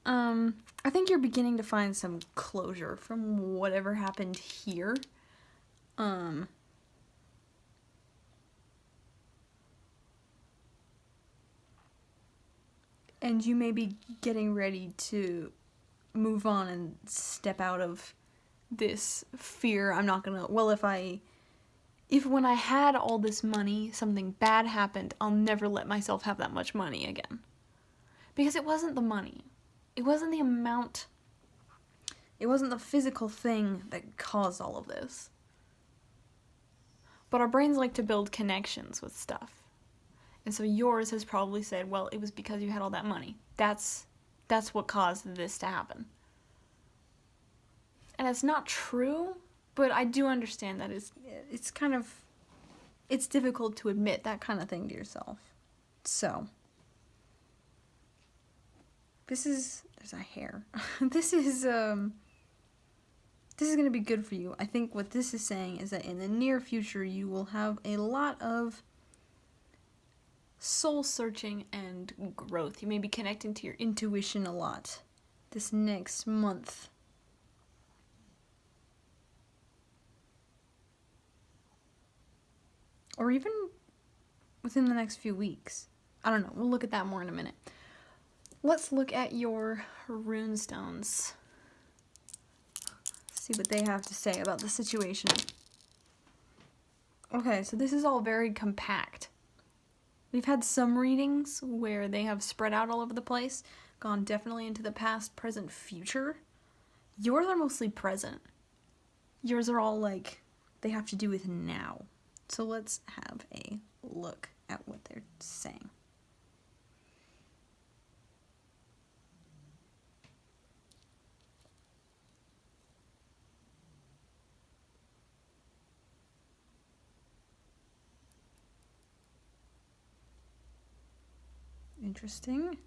[SPEAKER 1] I think you're beginning to find some closure from whatever happened here. And you may be getting ready to move on and step out of this fear. I'm not gonna, well, if when I had all this money, something bad happened, I'll never let myself have that much money again. Because it wasn't the money. It wasn't the amount. It wasn't the physical thing that caused all of this. But our brains like to build connections with stuff. And so yours has probably said, well, it was because you had all that money. That's what caused this to happen. And it's not true, but I do understand that it's kind of, it's difficult to admit that kind of thing to yourself. So, there's a hair. This is going to be good for you. I think what this is saying is that in the near future, you will have a lot of soul searching and growth. You may be connecting to your intuition a lot this next month. Or even within the next few weeks. I don't know. We'll look at that more in a minute. Let's look at your runestones. See what they have to say about the situation. Okay, so this is all very compact. We've had some readings where they have spread out all over the place, gone definitely into the past, present, future. Yours are mostly present. Yours are all like, they have to do with now. So let's have a look at what they're saying. Interesting.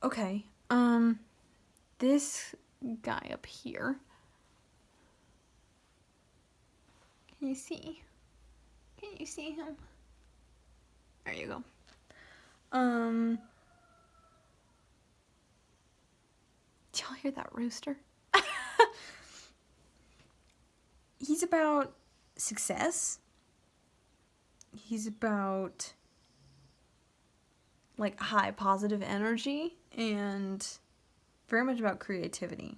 [SPEAKER 1] Okay, this guy up here. Can you see? Can you see him? There you go. Did y'all hear that rooster? He's about success. He's about like high positive energy and very much about creativity.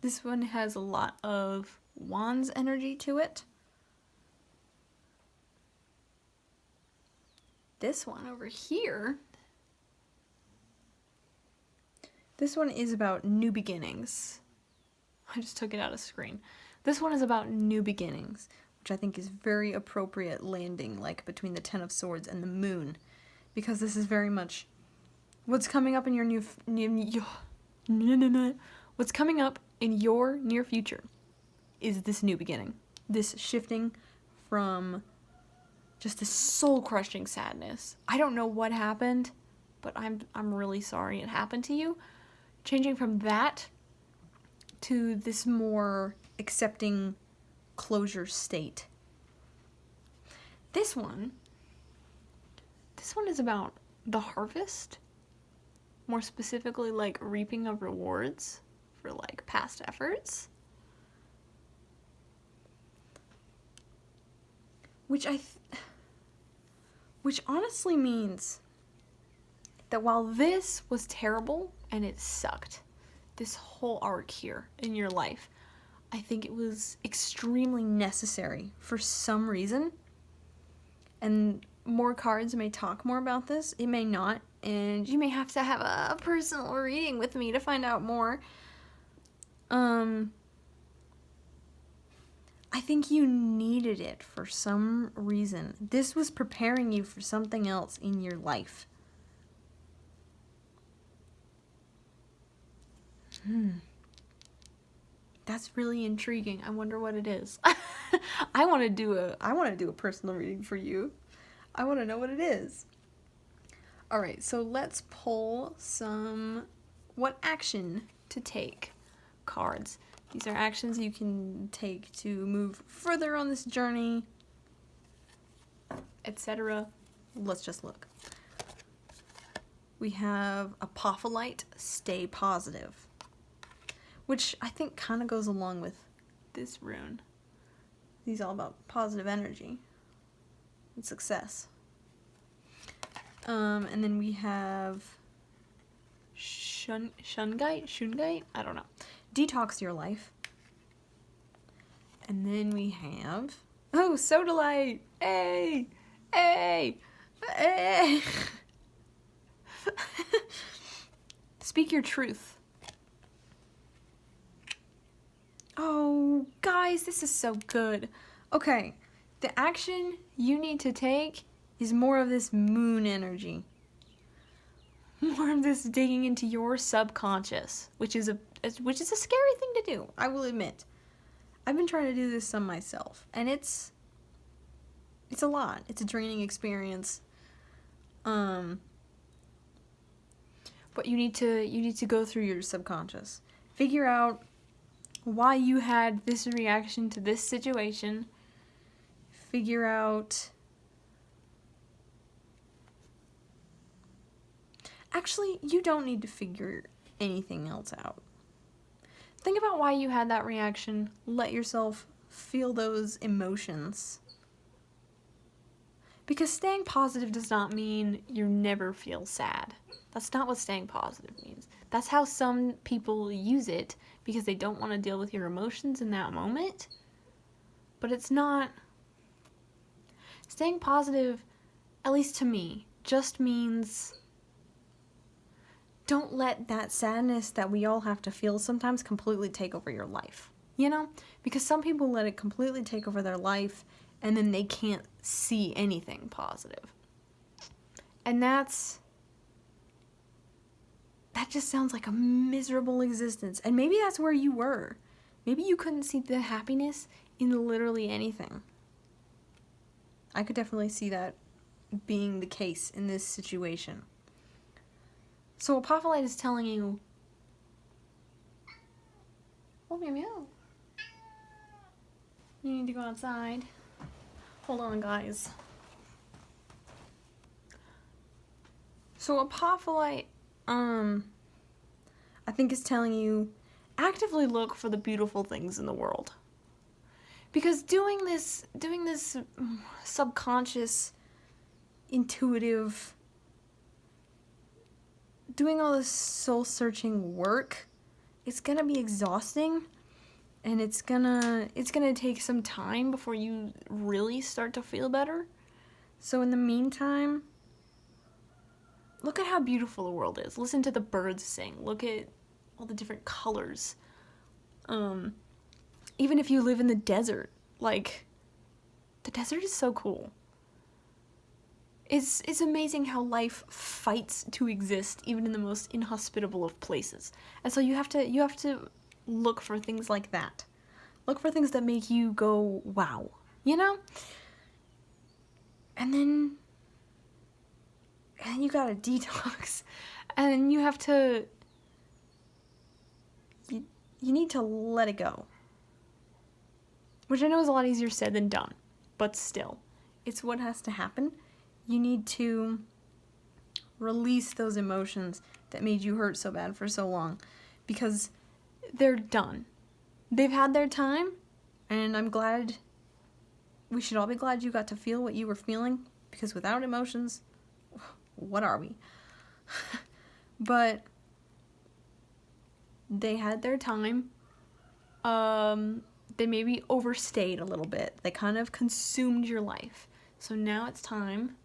[SPEAKER 1] This one has a lot of wands energy to it. This one over here, this one is about new beginnings. I just took it out of screen. This one is about new beginnings, which I think is very appropriate landing, like between the Ten of Swords and the Moon, because this is very much what's coming up in your what's coming up in your near future is this new beginning, this shifting from just this soul-crushing sadness. I don't know what happened, but I'm really sorry it happened to you. Changing from that to this more accepting closure state. This one is about the harvest, more specifically like reaping of rewards for like past efforts, which honestly means that while this was terrible and it sucked, this whole arc here in your life, I think it was extremely necessary for some reason. And more cards may talk more about this, it may not, and you may have to have a personal reading with me to find out more. I think you needed it for some reason. This was preparing you for something else in your life. That's really intriguing. I wonder what it is. I want to do a personal reading for you. I want to know what it is. All right, so let's pull some what action to take cards. These are actions you can take to move further on this journey, etc. Let's just look. We have Apophyllite, stay positive, which I think kind of goes along with this rune. These are all about positive energy and success. And then we have Shungite? I don't know. Detox your life. And then we have, Sodalite! Hey! Hey! Hey! Speak your truth. Oh, guys, this is so good. Okay, the action you need to take is more of this moon energy. More of this digging into your subconscious, which is a scary thing to do, I will admit. I've been trying to do this some myself, and it's a lot. It's a draining experience. But you need to go through your subconscious. Figure out why you had this reaction to this situation. Figure out... Actually, you don't need to figure anything else out. Think about why you had that reaction. Let yourself feel those emotions. Because staying positive does not mean you never feel sad. That's not what staying positive means. That's how some people use it because they don't want to deal with your emotions in that moment. But it's not. Staying positive, at least to me, just means don't let that sadness that we all have to feel sometimes completely take over your life. You know? Because some people let it completely take over their life and then they can't see anything positive. And that just sounds like a miserable existence. And maybe that's where you were. Maybe you couldn't see the happiness in literally anything. I could definitely see that being the case in this situation. So Apophyllite is telling you, oh, meow meow, you need to go outside. Hold on, guys. So Apophyllite, I think is telling you, actively look for the beautiful things in the world. Because doing this subconscious, intuitive, doing all this soul-searching work, it's gonna be exhausting, and it's gonna take some time before you really start to feel better. So in the meantime, look at how beautiful the world is. Listen to the birds sing. Look at all the different colors. Even if you live in the desert, like, the desert is so cool. It's amazing how life fights to exist even in the most inhospitable of places. And so you have to look for things like that. Look for things that make you go, wow, you know? And then you gotta detox. And you have to, you need to let it go. Which I know is a lot easier said than done. But still, it's what has to happen. You need to release those emotions that made you hurt so bad for so long. Because they're done. They've had their time. And I'm glad, we should all be glad you got to feel what you were feeling. Because without emotions, what are we? But they had their time. They maybe overstayed a little bit. They kind of consumed your life. So now it's time.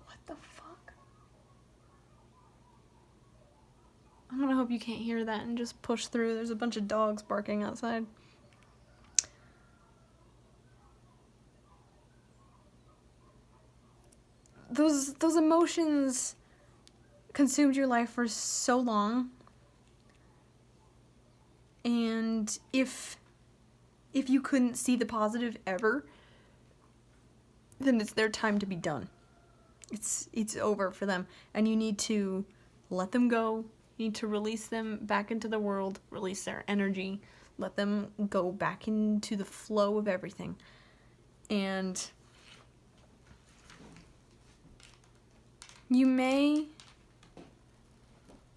[SPEAKER 1] What the fuck? I'm gonna hope you can't hear that and just push through. There's a bunch of dogs barking outside. Those emotions consumed your life for so long. And if you couldn't see the positive ever, then it's their time to be done. It's over for them. And you need to let them go. You need to release them back into the world, release their energy, let them go back into the flow of everything. And it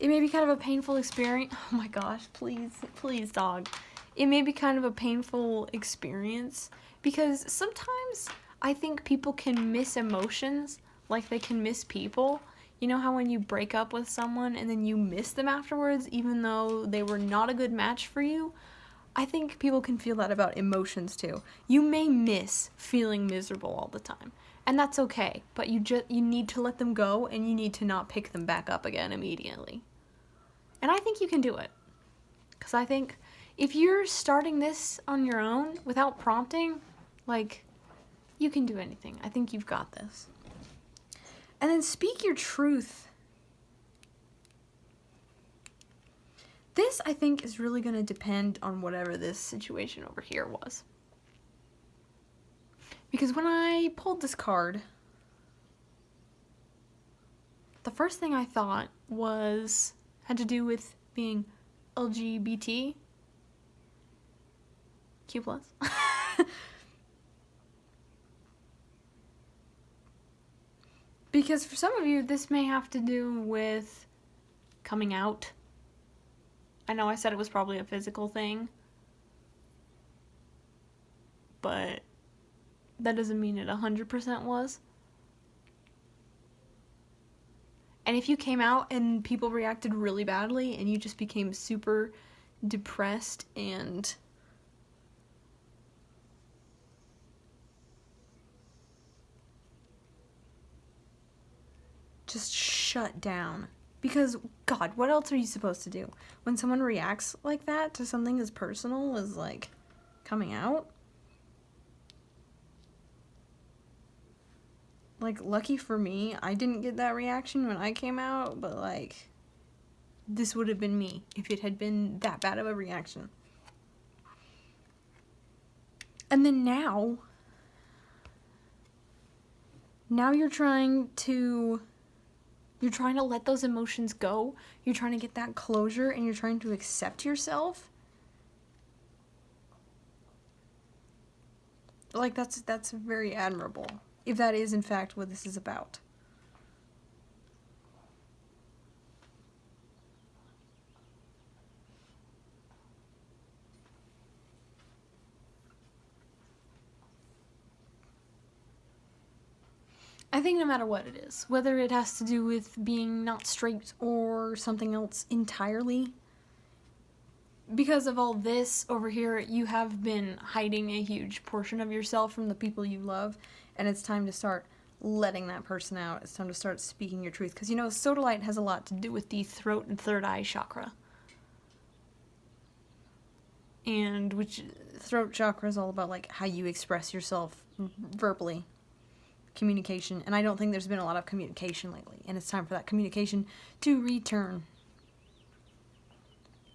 [SPEAKER 1] may be kind of a painful experience. Oh my gosh, please, dog. It may be kind of a painful experience because sometimes I think people can miss emotions like they can miss people. You know how when you break up with someone and then you miss them afterwards even though they were not a good match for you? I think people can feel that about emotions too. You may miss feeling miserable all the time. And that's okay, but you need to let them go and you need to not pick them back up again immediately. And I think you can do it. Because I think if you're starting this on your own without prompting, like, you can do anything. I think you've got this. And then speak your truth. This, I think, is really going to depend on whatever this situation over here was. Because when I pulled this card, the first thing I thought had to do with being LGBT. Q+. Because for some of you, this may have to do with coming out. I know I said it was probably a physical thing, but that doesn't mean it 100% was. And if you came out and people reacted really badly and you just became super depressed and just shut down. Because, God, what else are you supposed to do? When someone reacts like that to something as personal as, like, coming out? Like, lucky for me, I didn't get that reaction when I came out, but, like, this would have been me if it had been that bad of a reaction. And then now you're trying to let those emotions go. You're trying to get that closure, and you're trying to accept yourself. Like, that's very admirable. If that is, in fact, what this is about. I think no matter what it is, whether it has to do with being not straight or something else entirely, because of all this over here, you have been hiding a huge portion of yourself from the people you love, and it's time to start letting that person out. It's time to start speaking your truth. Because, you know, Sodalite has a lot to do with the throat and third eye chakra. And which throat chakra is all about, like, how you express yourself verbally. Communication. And I don't think there's been a lot of communication lately. And it's time for that communication to return.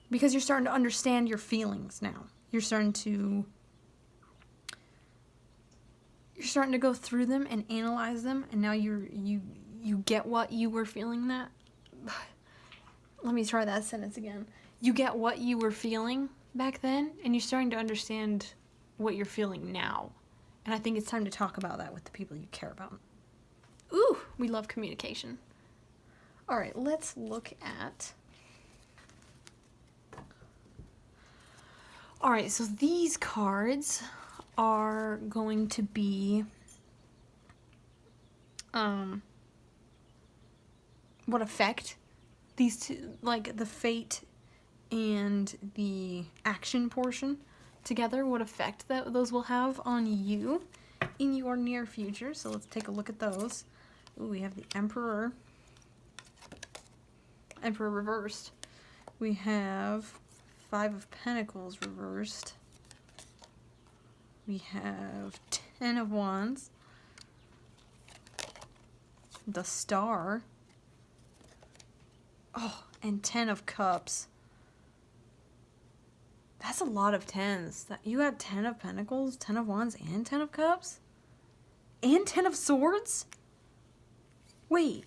[SPEAKER 1] Because you're starting to understand your feelings now. You're starting to go through them and analyze them, and now you get what you were feeling that. Let me try that sentence again. You get what you were feeling back then, and you're starting to understand what you're feeling now. And I think it's time to talk about that with the people you care about. Ooh, we love communication. All right, let's look at... All right, so these cards are going to be what effect these two, like the fate and the action portion together, what effect that those will have on you in your near future. So let's take a look at those. Ooh, we have the Emperor reversed. We have 5 of Pentacles reversed. We have 10 of Wands. The Star. Oh, and 10 of Cups. That's a lot of 10s. You had 10 of Pentacles, 10 of Wands, and 10 of Cups? And 10 of Swords? Wait.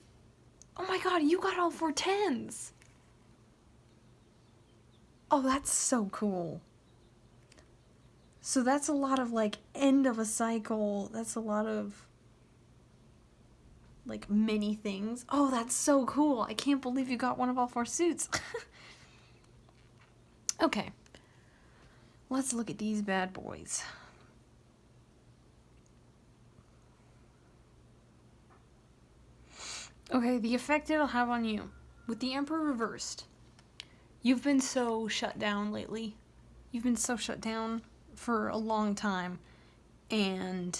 [SPEAKER 1] Oh my god, you got all 4 10s. Oh, that's so cool. So that's a lot of, like, end of a cycle. That's a lot of, like, many things. Oh, that's so cool. I can't believe you got one of all 4 suits. Okay. Let's look at these bad boys. Okay, the effect it'll have on you. With the Emperor reversed, you've been so shut down lately. You've been so shut down for a long time and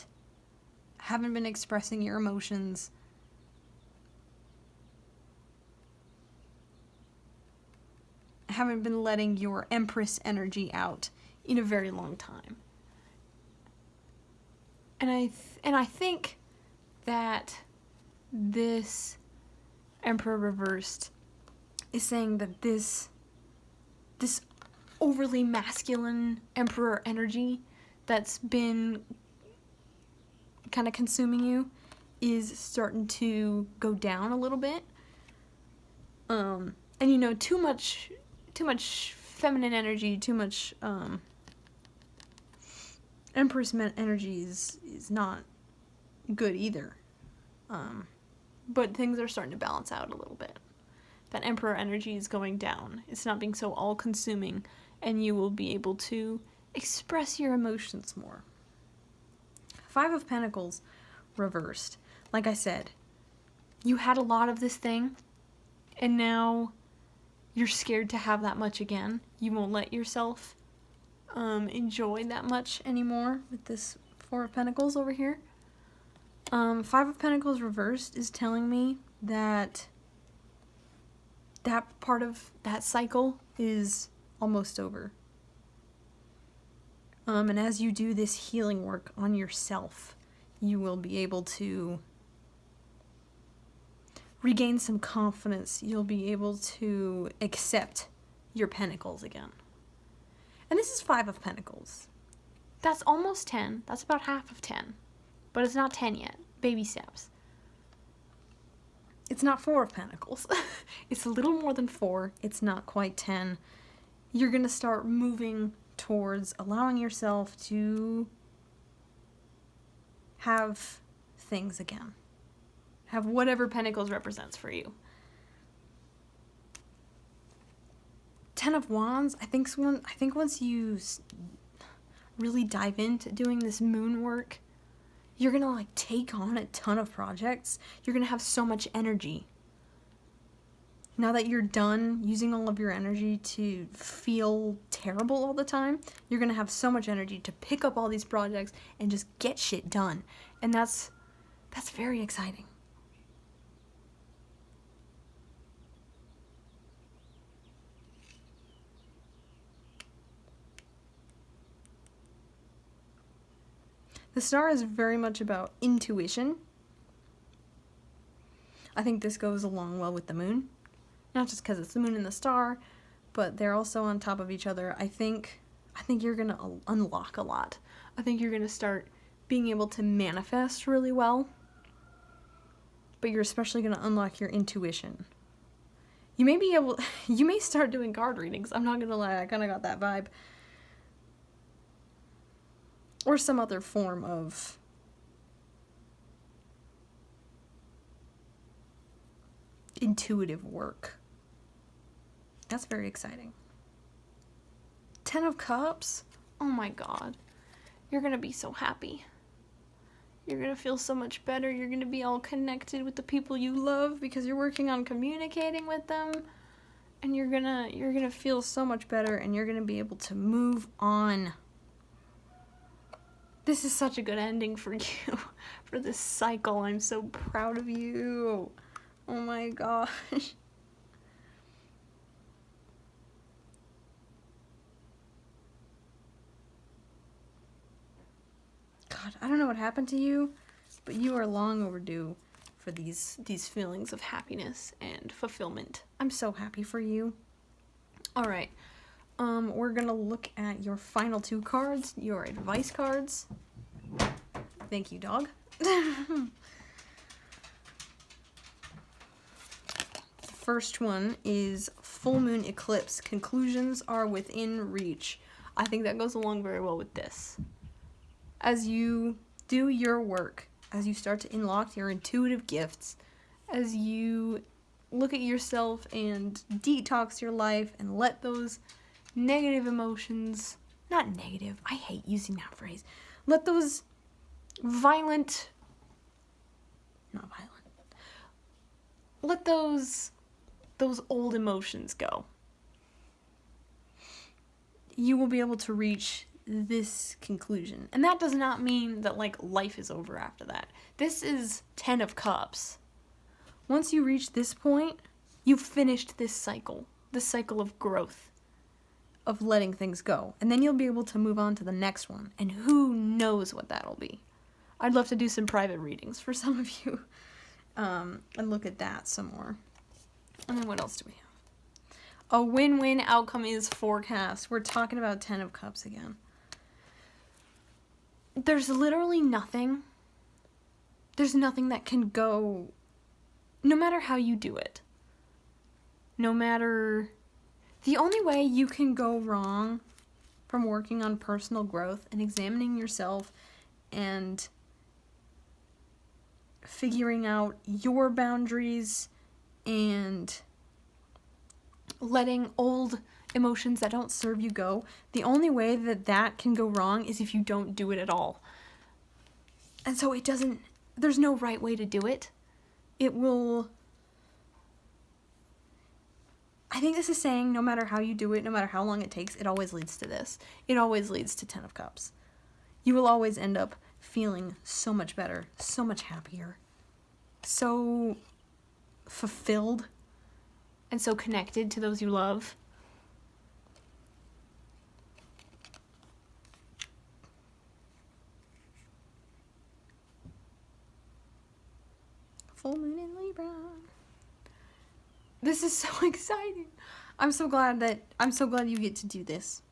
[SPEAKER 1] haven't been expressing your emotions. Haven't been letting your Empress energy out in a very long time. And I think that this Emperor reversed is saying that this overly masculine Emperor energy that's been kind of consuming you is starting to go down a little bit. And you know, too much feminine energy, too much Empress energy is not good either. But things are starting to balance out a little bit. That Emperor energy is going down. It's not being so all-consuming, and you will be able to express your emotions more. 5 of Pentacles reversed. Like I said, you had a lot of this thing, and now you're scared to have that much again. You won't let yourself enjoy that much anymore with this 4 of Pentacles over here. 5 of Pentacles reversed is telling me that that part of that cycle is almost over. And as you do this healing work on yourself, you will be able to regain some confidence. You'll be able to accept your pentacles again. And this is 5 of Pentacles. That's almost 10. That's about half of 10. But it's not 10 yet. Baby steps. It's not 4 of Pentacles. It's a little more than 4. It's not quite 10. You're going to start moving towards allowing yourself to have things again. Have whatever Pentacles represents for you. 10 of Wands, I think once you really dive into doing this moon work, you're going to like take on a ton of projects. You're going to have so much energy. Now that you're done using all of your energy to feel terrible all the time, you're going to have so much energy to pick up all these projects and just get shit done. And that's That's very exciting. The star is very much about intuition. I think this goes along well with the moon. Not just because it's the moon and the star, but they're also on top of each other. I think you're going to unlock a lot. I think you're going to start being able to manifest really well. But you're especially going to unlock your intuition. You may start doing card readings. I'm not going to lie, I kind of got that vibe. Or some other form of intuitive work. That's very exciting. 10 of Cups? Oh my god. You're gonna be so happy. You're gonna feel so much better. You're gonna be all connected with the people you love because you're working on communicating with them. And you're gonna feel so much better, and you're gonna be able to move on. This is such a good ending for you, for this cycle. I'm so proud of you. Oh my gosh. God, I don't know what happened to you, but you are long overdue for these feelings of happiness and fulfillment. I'm so happy for you. All right. We're gonna look at your final 2 cards, your advice cards. Thank you, dog. First one is full moon eclipse. Conclusions are within reach. I think that goes along very well with this. As you do your work, as you start to unlock your intuitive gifts, as you look at yourself and detox your life and let those negative emotions, not negative, I hate using that phrase, let those let those old emotions go. You will be able to reach this conclusion. And that does not mean that, like, life is over after that. This is 10 of Cups. Once you reach this point, you've finished this cycle of growth, of letting things go. And then you'll be able to move on to the next one. And who knows what that'll be. I'd love to do some private readings for some of you. And look at that some more. And then what else do we have? A win-win outcome is forecast. We're talking about 10 of Cups again. There's literally nothing. There's nothing that can go, no matter how you do it. No matter, the only way you can go wrong from working on personal growth and examining yourself and figuring out your boundaries and letting old emotions that don't serve you go, the only way that can go wrong is if you don't do it at all. And so there's no right way to do it. I think this is saying no matter how you do it, no matter how long it takes, it always leads to this. It always leads to 10 of Cups. You will always end up feeling so much better, so much happier, so fulfilled, and so connected to those you love. Full moon in Libra. This is so exciting. I'm so glad you get to do this.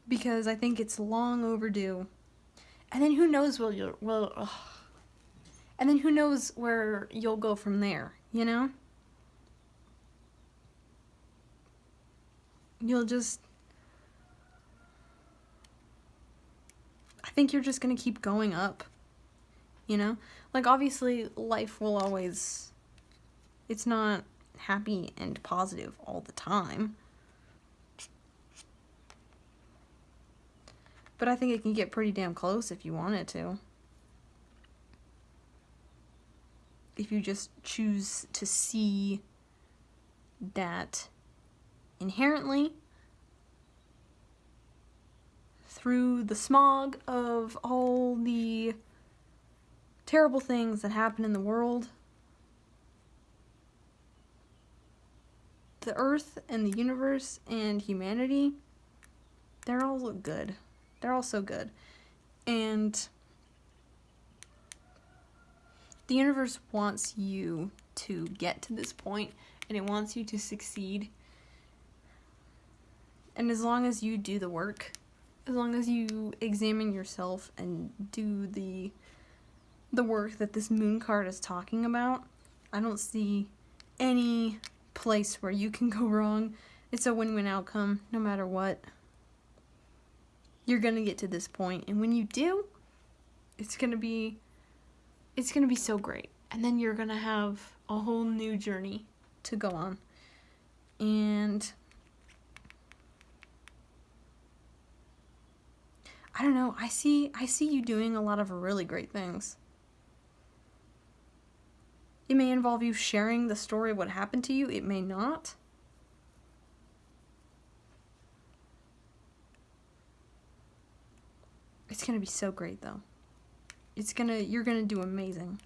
[SPEAKER 1] Because I think it's long overdue. And then who knows and then who knows where you'll go from there, you know? I think you're just gonna keep going up, you know? Like, obviously, life will always, it's not happy and positive all the time. But I think it can get pretty damn close if you want it to. If you just choose to see that inherently, through the smog of all the terrible things that happen in the world, the earth and the universe and humanity, they're all good. They're all so good. And the universe wants you to get to this point, and it wants you to succeed. And as long as you do the work, as long as you examine yourself and do the work that this moon card is talking about, I don't see any place where you can go wrong. It's a win-win outcome, no matter what. You're gonna get to this point, and when you do, it's gonna be so great. And then you're gonna have a whole new journey to go on. And I don't know, I see you doing a lot of really great things. It may involve you sharing the story of what happened to you. It may not. It's gonna be so great, though. You're gonna do amazing.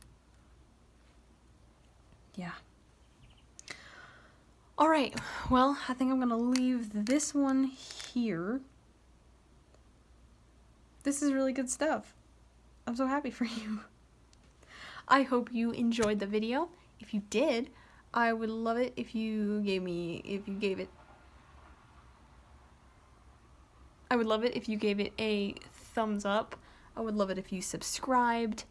[SPEAKER 1] Yeah. Alright, well, I think I'm gonna leave this one here. This is really good stuff. I'm so happy for you. I hope you enjoyed the video. If you did, I would love it if you gave it a thumbs up. I would love it if you subscribed.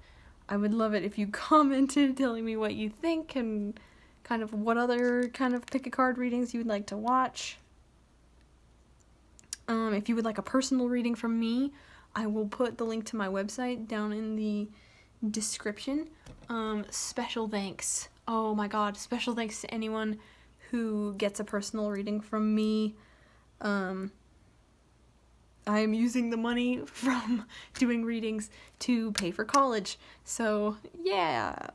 [SPEAKER 1] I would love it if you commented telling me what you think and kind of what other kind of pick a card readings you would like to watch. If you would like a personal reading from me, I will put the link to my website down in the description. Special thanks. Oh my god, special thanks to anyone who gets a personal reading from me. I am using the money from doing readings to pay for college. So, yeah.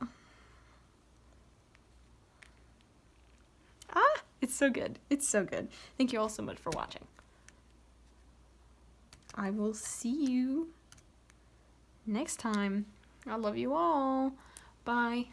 [SPEAKER 1] It's so good. It's so good. Thank you all so much for watching. I will see you next time. I love you all. Bye.